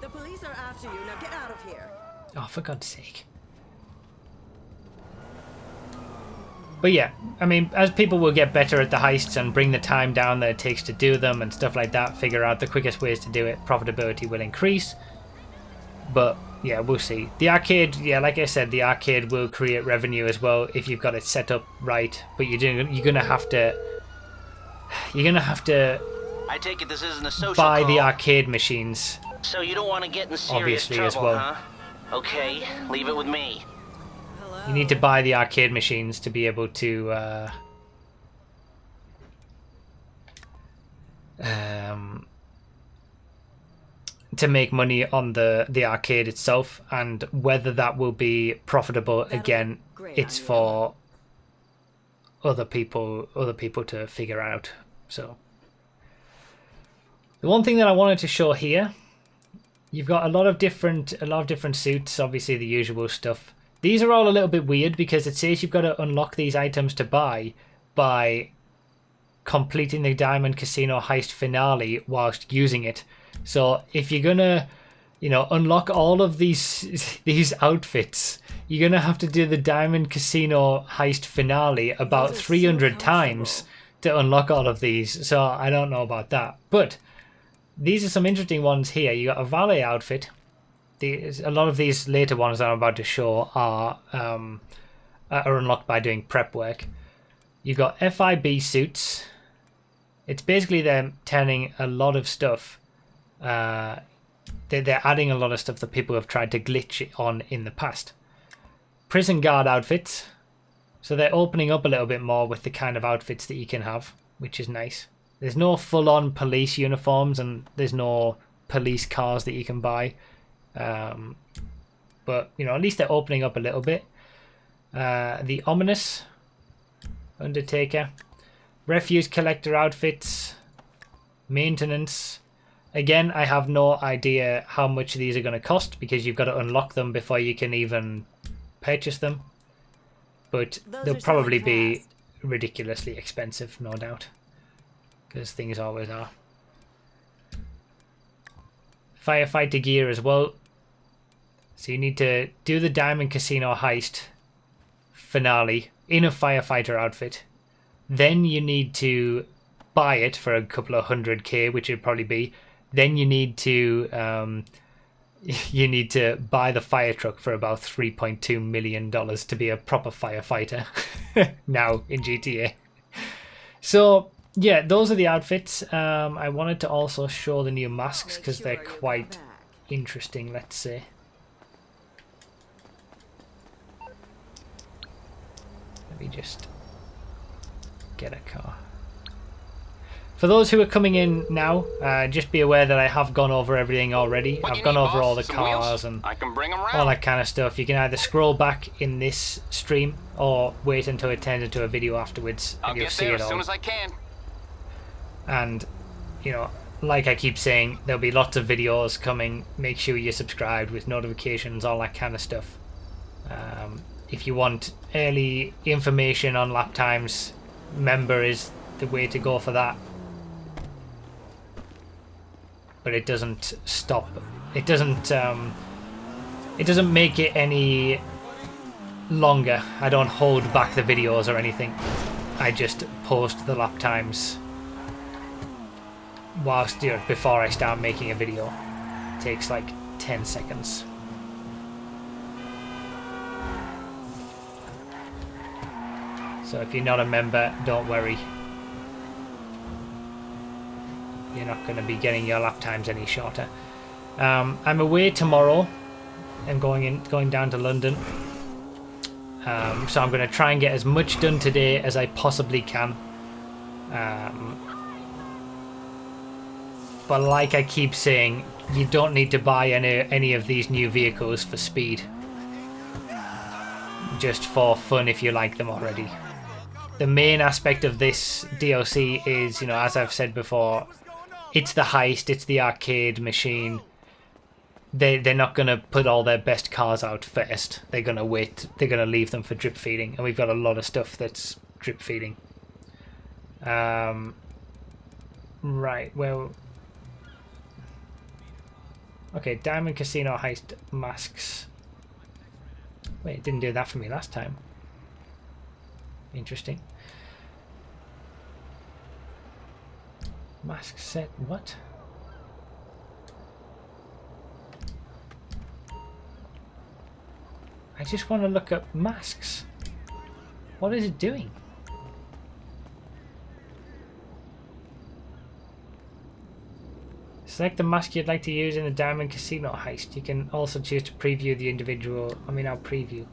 The police are after you. Now get out of here. Oh, for God's sake. But yeah, I mean, as people will get better at the heists and bring the time down that it takes to do them and stuff like that, figure out the quickest ways to do it, profitability will increase. But yeah, we'll see. The arcade, yeah, like I said, the arcade will create revenue as well if you've got it set up right. But you're gonna have to I take it this isn't a social buy call. the arcade machines. So you don't want to get in serious Obviously, trouble, as well. huh? Okay, leave it with me. You need to buy the arcade machines to be able to make money on the arcade itself, and whether that will be profitable again, it's for other people to figure out. So the one thing that I wanted to show here, you've got a lot of different suits, obviously the usual stuff. These are all a little bit weird because it says you've got to unlock these items to buy by completing the Diamond Casino Heist finale whilst using it. So if you're gonna, unlock all of these outfits, you're gonna have to do the Diamond Casino Heist finale about 300 times to unlock all of these. So I don't know about that, but these are some interesting ones here. You got a valet outfit. A lot of these later ones that I'm about to show are unlocked by doing prep work. You've got FIB suits. It's basically them turning a lot of stuff. They're adding a lot of stuff that people have tried to glitch on in the past. Prison guard outfits. So they're opening up a little bit more with the kind of outfits that you can have, which is nice. There's no full-on police uniforms and there's no police cars that you can buy. But, at least they're opening up a little bit. The ominous Undertaker. Refuse collector outfits. Maintenance. Again, I have no idea how much these are going to cost because you've got to unlock them before you can even purchase them. But they'll probably be ridiculously expensive, no doubt. Because things always are. Firefighter gear as well. So you need to do the Diamond Casino Heist finale in a firefighter outfit. Then you need to buy it for a couple of $100K, which would probably be. Then you need to buy the fire truck for about $3.2 million to be a proper firefighter now in GTA. So yeah, those are the outfits. I wanted to also show the new masks because they're quite interesting, let's say. Let me just get a car. For those who are coming in now, just be aware that I have gone over everything already. I've gone over all the cars and all that kind of stuff. You can either scroll back in this stream or wait until it turns into a video afterwards and you'll see it all. I'll get there as soon as I can. And, like I keep saying, there'll be lots of videos coming. Make sure you're subscribed with notifications, all that kind of stuff. If you want early information on lap times, member is the way to go for that. But it doesn't stop. It doesn't make it any longer. I don't hold back the videos or anything. I just post the lap times whilst before I start making a video. It takes like 10 seconds. So if you're not a member, don't worry. You're not going to be getting your lap times any shorter. I'm away tomorrow. I'm going down to London. So I'm going to try and get as much done today as I possibly can. But like I keep saying, you don't need to buy any of these new vehicles for speed. Just for fun if you like them already. The main aspect of this DLC is, as I've said before, it's the heist, it's the arcade machine. They're not going to put all their best cars out first. They're going to wait. They're going to leave them for drip feeding. And we've got a lot of stuff that's drip feeding. Right, well... Okay, Diamond Casino Heist masks. Wait, it didn't do that for me last time. Interesting. Mask set. What? I just want to look up masks. What is it doing? Select the mask you'd like to use in the Diamond Casino heist. You can also choose to preview the individual. I mean, I'll preview.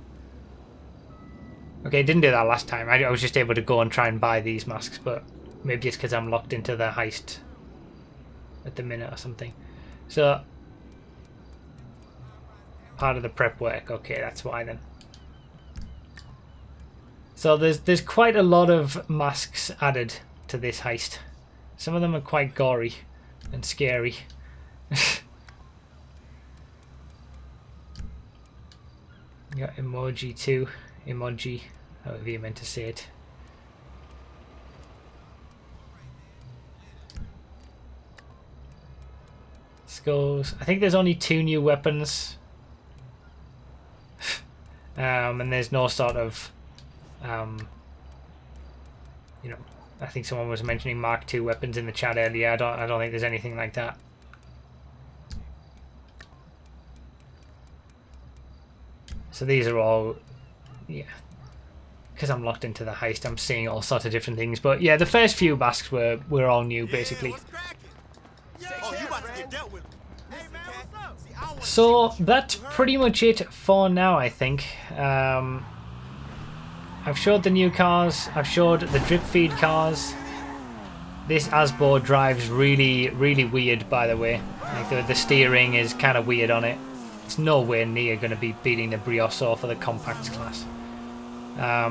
Okay, I didn't do that last time. I was just able to go and try and buy these masks, but maybe it's because I'm locked into the heist at the minute or something. So, part of the prep work. Okay, that's why then. So there's quite a lot of masks added to this heist. Some of them are quite gory and scary. You got emoji too. Emoji, however you meant to say it. Skulls. I think there's only 2 new weapons. And there's no sort of you know, I think someone was mentioning Mark II weapons in the chat earlier. I don't think there's anything like that. So these are all, yeah, because I'm locked into the heist, I'm seeing all sorts of different things. But yeah, the first few masks were all new, basically. So that's pretty much it for now, I think. I've showed the new cars, I've showed the drip feed cars. This Asbo drives really, really weird, by the way. Like the steering is kind of weird on it. It's nowhere near going to be beating the Brioso for the compacts class.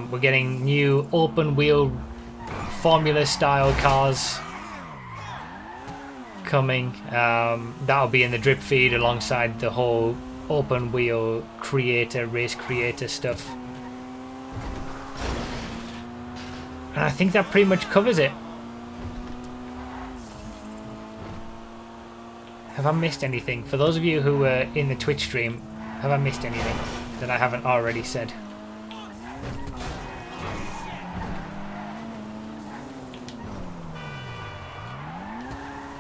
We're getting new open wheel Formula style cars coming. That'll be in the drip feed alongside the whole open wheel creator, race creator stuff. And I think that pretty much covers it. Have I missed anything? For those of you who were in the Twitch stream, have I missed anything that I haven't already said?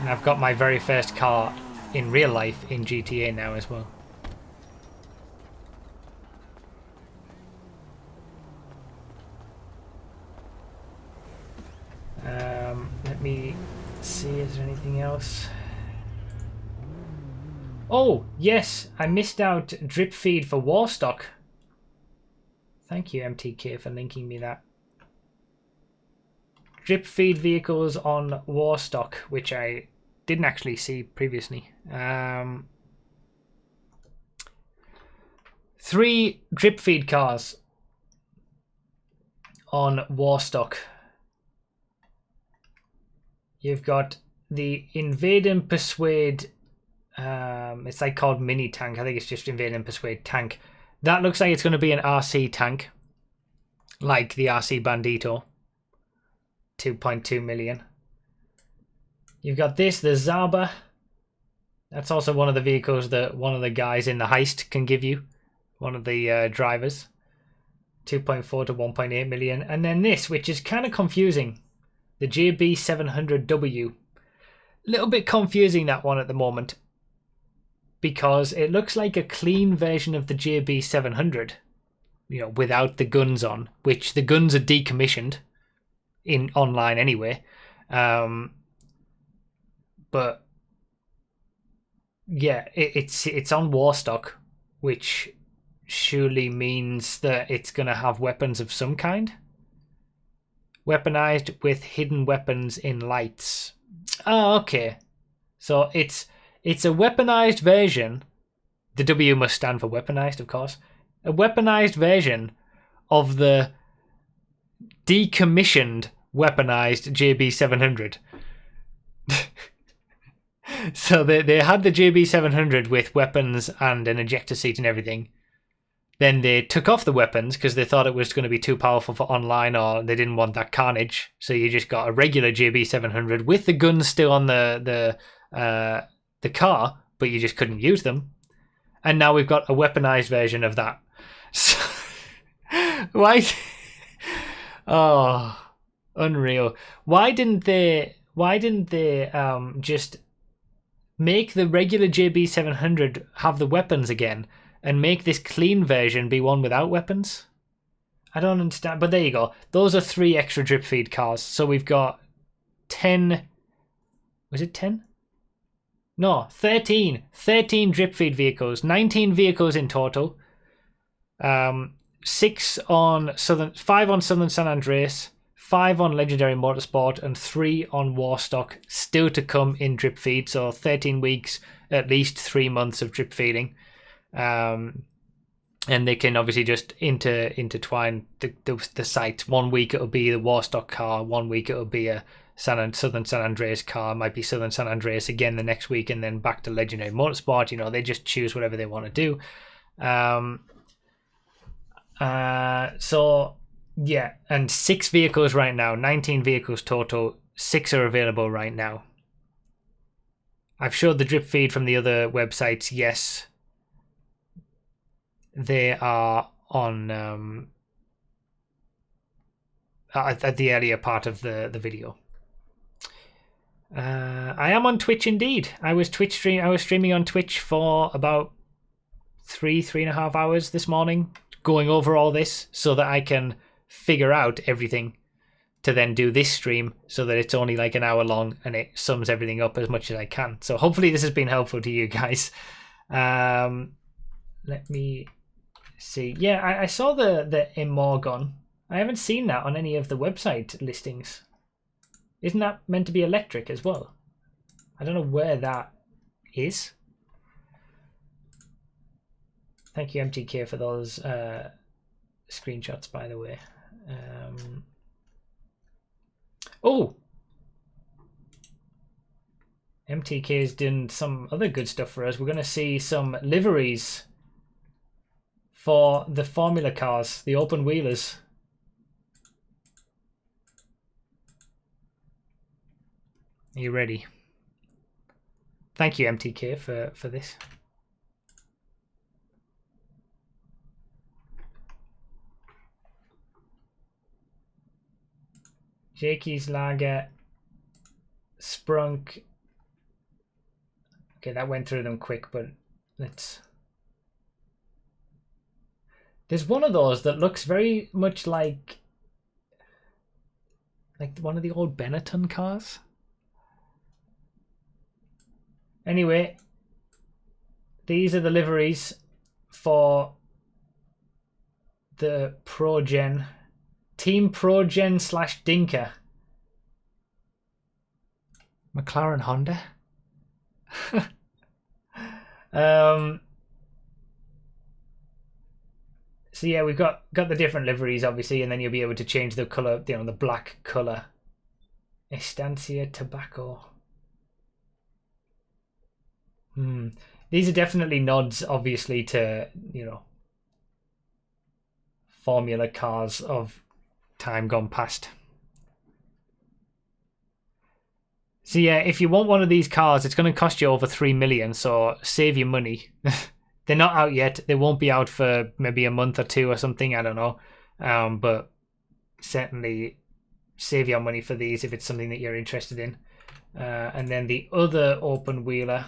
And I've got my very first car in real life in GTA now as well. Let me see, is there anything else? Oh, yes, I missed out drip feed for Warstock. Thank you, MTK, for linking me that. Drip feed vehicles on Warstock, which I didn't actually see previously. 3 drip feed cars on Warstock. You've got the Invade and Persuade. It's like called Mini Tank. I think it's just Invade and Persuade Tank. That looks like it's going to be an RC tank, like the RC Bandito. 2.2 million. You've got this, the Zaba. That's also one of the vehicles that one of the guys in the heist can give you. One of the drivers. 2.4 to 1.8 million. And then this, which is kind of confusing. The JB700W. Little bit confusing, that one at the moment. Because it looks like a clean version of the JB700. You know, without the guns on. Which the guns are decommissioned. In online anyway. But yeah, it's on Warstock, which surely means that it's going to have weapons of some kind. Weaponized with hidden weapons in lights. Oh, okay. So it's a weaponized version. The W must stand for weaponized, of course. A weaponized version of the decommissioned weaponized JB700. So they had the JB700 with weapons and an ejector seat and everything. Then they took off the weapons because they thought it was going to be too powerful for online, or they didn't want that carnage. So you just got a regular JB700 with the guns still on the car, but you just couldn't use them. And now we've got a weaponized version of that. So, why? Oh, unreal. Why didn't they just make the regular JB700 have the weapons again and make this clean version be one without weapons? I don't understand. But there you go. Those are 3 extra drip feed cars. So we've got 10. Was it 10? No, 13. 13 drip feed vehicles. 19 vehicles in total. 5 on Southern San Andreas, 5 on Legendary Motorsport, and 3 on Warstock, still to come in drip feed. So 13 weeks, at least 3 months of drip feeding. And they can obviously just intertwine the sites. 1 week it'll be the Warstock car, 1 week it'll be a Southern San Andreas car, might be Southern San Andreas again the next week, and then back to Legendary Motorsport. You know, they just choose whatever they want to do. So yeah, and 6 vehicles right now, 19 vehicles total, 6 are available right now. I've showed the drip feed from the other websites. Yes, they are on at the earlier part of the video. I am on Twitch indeed. I was streaming on Twitch for about 3.5 hours this morning, going over all this so that I can figure out everything to then do this stream so that it's only like an hour long and it sums everything up as much as I can. So hopefully this has been helpful to you guys. Let me see. Yeah, I saw the Immorgon. I haven't seen that on any of the website listings. Isn't that meant to be electric as well? I don't know where that is. Thank you, MTK, for those screenshots, by the way. Oh! MTK's doing some other good stuff for us. We're going to see some liveries for the Formula cars, the open wheelers. Are you ready? Thank you, MTK, for this. Jakey's Lager, Sprunk. Okay, that went through them quick, but let's... There's one of those that looks very much like one of the old Benetton cars. Anyway, these are the liveries for the ProGen. Team ProGen / Dinker. McLaren Honda. So yeah, we've got the different liveries obviously, and then you'll be able to change the color, you know, the black color. Estancia Tobacco. These are definitely nods, obviously, to, you know, Formula cars of time gone past. So yeah, if you want one of these cars, it's going to cost you over 3 million, so save your money. They're not out yet. They won't be out for maybe a month or 2 or something, I don't know. But certainly save your money for these if it's something that you're interested in. And then the other open wheeler,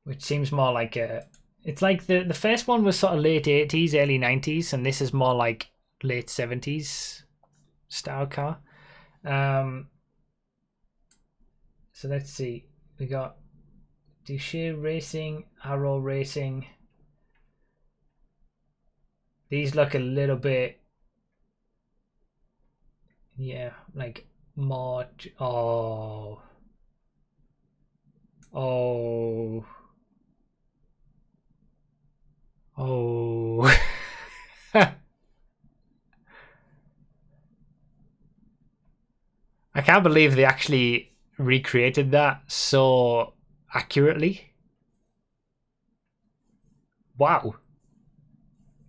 which seems more like a... It's like the first one was sort of late 80s, early 90s, and this is more like late 70s style car. So let's see. We got Duché Racing, Arrow Racing. These look a little bit... Yeah, like more... Oh... Oh... Oh... I can't believe they actually recreated that so accurately. Wow.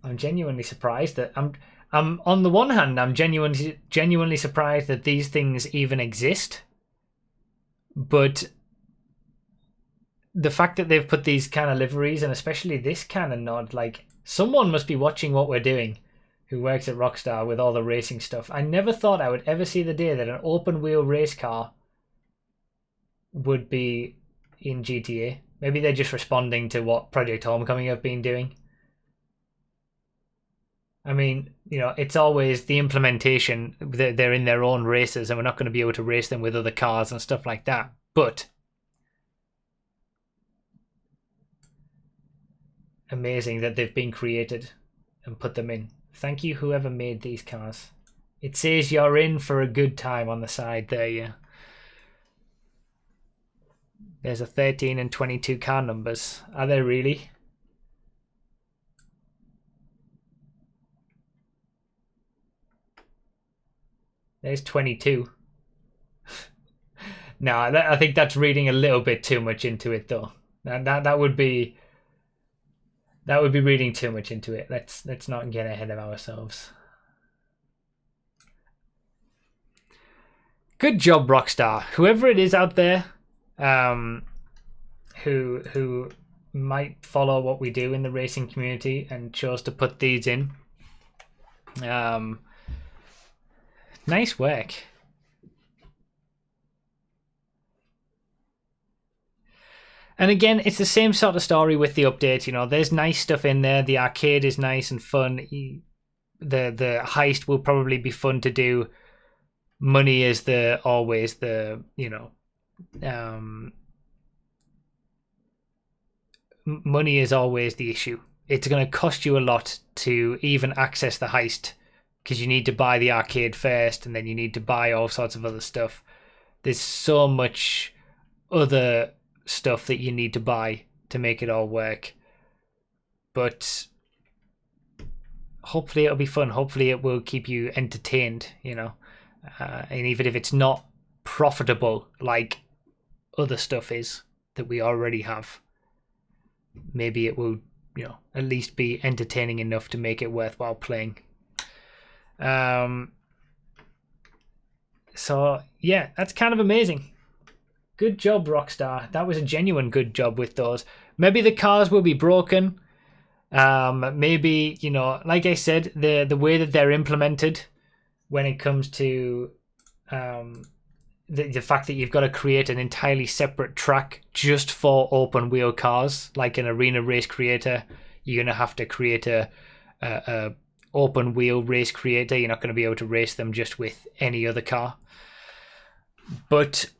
I'm genuinely surprised that I'm on the one hand, I'm genuinely surprised that these things even exist. But the fact that they've put these kind of liveries, and especially this kind of nod, like, Someone must be watching what we're doing who works at Rockstar with all the racing stuff. I never thought I would ever see the day that an open wheel race car would be in GTA. Maybe they're just responding to what Project Homecoming have been doing. I mean, you know, it's always the implementation. They're in their own races and we're not going to be able to race them with other cars and stuff like that. But amazing that they've been created and put them in. Thank you, whoever made these cars. It says you're in for a good time on the side there, yeah. There's a 13 and 22 car numbers. Are there really? There's 22. No, I think that's reading a little bit too much into it, though. That would be reading too much into it. Let's not get ahead of ourselves. Good job, Rockstar. Whoever it is out there, who might follow what we do in the racing community and chose to put these in. Nice work. And again, it's the same sort of story with the update. You know, there's nice stuff in there. The arcade is nice and fun. The heist will probably be fun to do. Money is always the, you know, money is always the issue. It's going to cost you a lot to even access the heist because you need to buy the arcade first and then you need to buy all sorts of other stuff. There's so much other stuff that you need to buy to make it all work. But hopefully it'll be fun. Hopefully it will keep you entertained, you know. And even if it's not profitable like other stuff is that we already have, maybe it will, you know, at least be entertaining enough to make it worthwhile playing. So yeah, that's kind of amazing. Good job, Rockstar. That was a genuine good job with those. Maybe the cars will be broken. Maybe, you know, like I said, the way that they're implemented when it comes to the fact that you've got to create an entirely separate track just for open wheel cars, like an arena race creator. You're going to have to create a open wheel race creator. You're not going to be able to race them just with any other car. But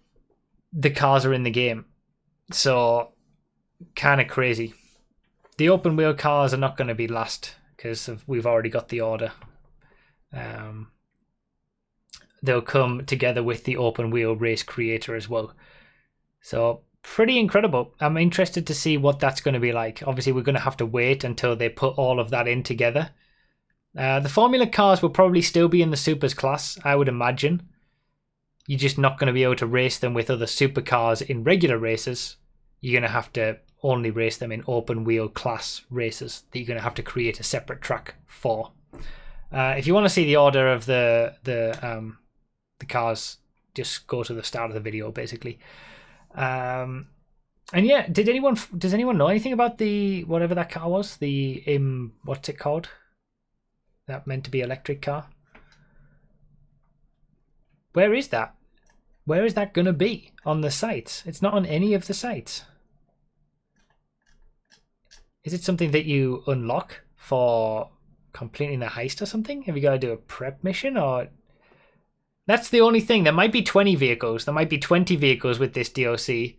the cars are in the game, so kind of crazy. The open wheel cars are not going to be last because we've already got the order. They'll come together with the open wheel race creator as well. So pretty incredible. I'm interested to see what that's going to be like. Obviously, we're going to have to wait until they put all of that in together. The Formula cars will probably still be in the Supers class, I would imagine. You're just not going to be able to race them with other supercars in regular races. You're going to have to only race them in open wheel class races that you're going to have to create a separate track for. If you want to see the order of the cars, just go to the start of the video, basically. And yeah, does anyone know anything about the whatever that car was? The what's it called? That meant to be electric car. Where is that? Where is that going to be on the sites? It's not on any of the sites. Is it something that you unlock for completing the heist or something? Have you got to do a prep mission or... That's the only thing. There might be 20 vehicles. There might be 20 vehicles with this DLC.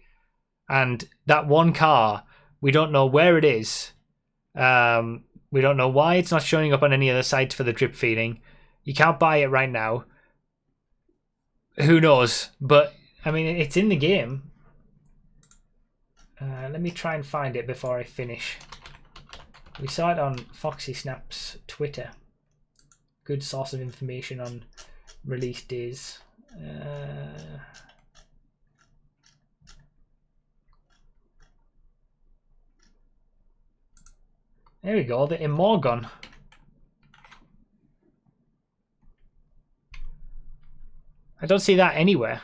And that one car, we don't know where it is. We don't know why it's not showing up on any other sites for the drip feeding. You can't buy it right now. Who knows? But, I mean, it's in the game. Let me try and find it before I finish. We saw it on Foxy Snap's Twitter. Good source of information on release days. There we go, the Imorgon. I don't see that anywhere.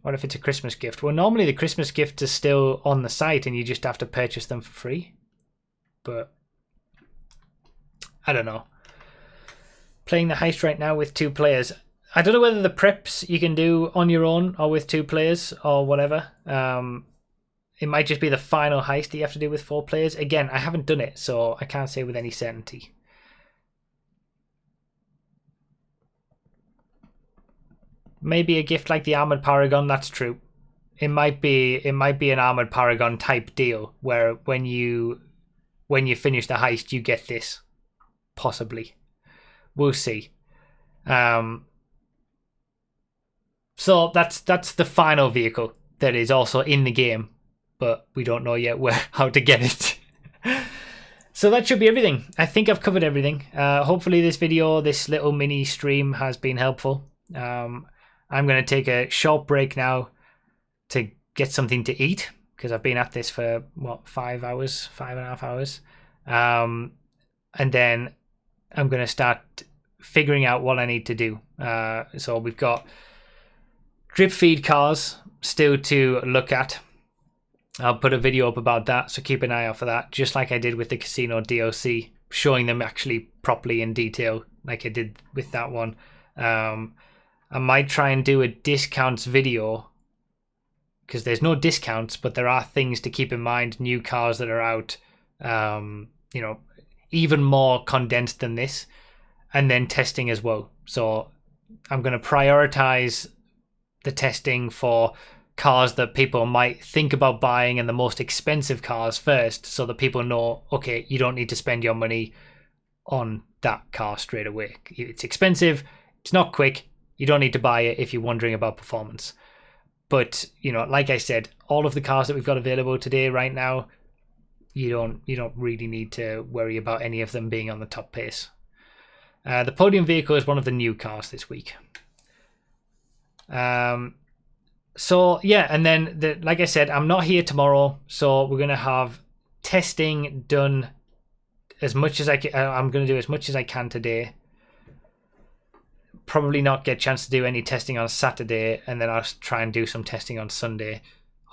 What What if it's a Christmas gift? Well, normally the Christmas gifts are still on the site and you just have to purchase them for free. But I don't know. Playing the heist right now with 2 players. I don't know whether the preps you can do on your own or with 2 players or whatever. It might just be the final heist that you have to do with 4 players. Again, I haven't done it, so I can't say with any certainty. Maybe a gift like the Armored Paragon, that's true. It might be an Armored Paragon type deal where when you finish the heist you get this. Possibly. We'll see. So that's the final vehicle that is also in the game, but we don't know yet how to get it. So that should be everything. I think I've covered everything. Hopefully this video, this little mini stream has been helpful. I'm going to take a short break now to get something to eat because I've been at this for, what, 5.5 hours. And then I'm going to start figuring out what I need to do. So we've got drip feed cars still to look at. I'll put a video up about that, so keep an eye out for that, just like I did with the casino DLC, showing them actually properly in detail like I did with that one. I might try and do a discounts video because there's no discounts, but there are things to keep in mind, new cars that are out, you know, even more condensed than this, and then testing as well. So I'm going to prioritize the testing for cars that people might think about buying and the most expensive cars first, so that people know, okay, you don't need to spend your money on that car straight away. It's expensive, it's not quick, you don't need to buy it if you're wondering about performance. But, you know, like I said, all of the cars that we've got available today right now, you don't really need to worry about any of them being on the top pace. The podium vehicle is one of the new cars this week. So yeah, and then like I said, I'm not here tomorrow, so we're gonna have testing done as much as I can. I'm gonna do as much as I can today. Probably not get a chance to do any testing on Saturday, and then I'll try and do some testing on Sunday.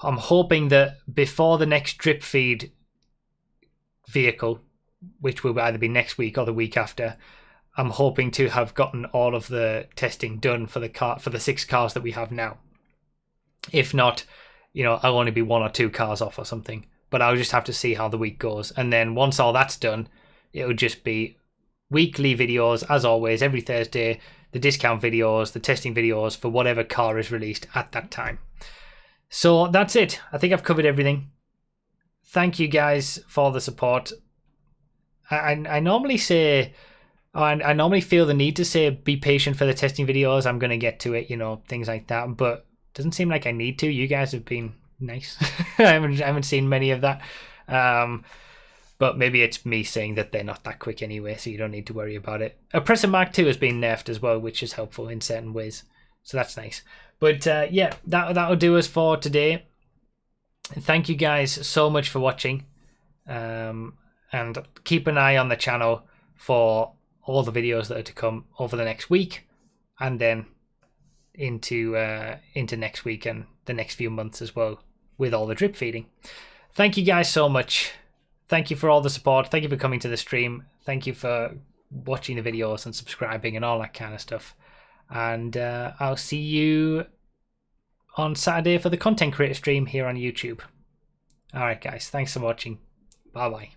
I'm hoping that before the next drip feed vehicle, which will either be next week or the week after, I'm hoping to have gotten all of the testing done for the 6 cars that we have now. If not, you know, I'll only be 1 or 2 cars off or something. But I'll just have to see how the week goes. And then once all that's done, it'll just be weekly videos, as always, every Thursday, the discount videos, the testing videos for whatever car is released at that time. So that's it. I think I've covered everything. Thank you guys for the support. I normally say... I normally feel the need to say be patient for the testing videos. I'm going to get to it, you know, things like that. But it doesn't seem like I need to. You guys have been nice. I haven't seen many of that. But maybe it's me saying that they're not that quick anyway, so you don't need to worry about it. Oppressor Mark II has been nerfed as well, which is helpful in certain ways. So that's nice. But yeah, that'll do us for today. Thank you guys so much for watching. And keep an eye on the channel for all the videos that are to come over the next week, and then into next week and the next few months as well, with all the drip feeding. Thank you guys so much. Thank you for all the support. Thank you for coming to the stream. Thank you for watching the videos and subscribing and all that kind of stuff. And I'll see you on Saturday for the content creator stream here on YouTube. All right, guys. Thanks for watching. Bye-bye.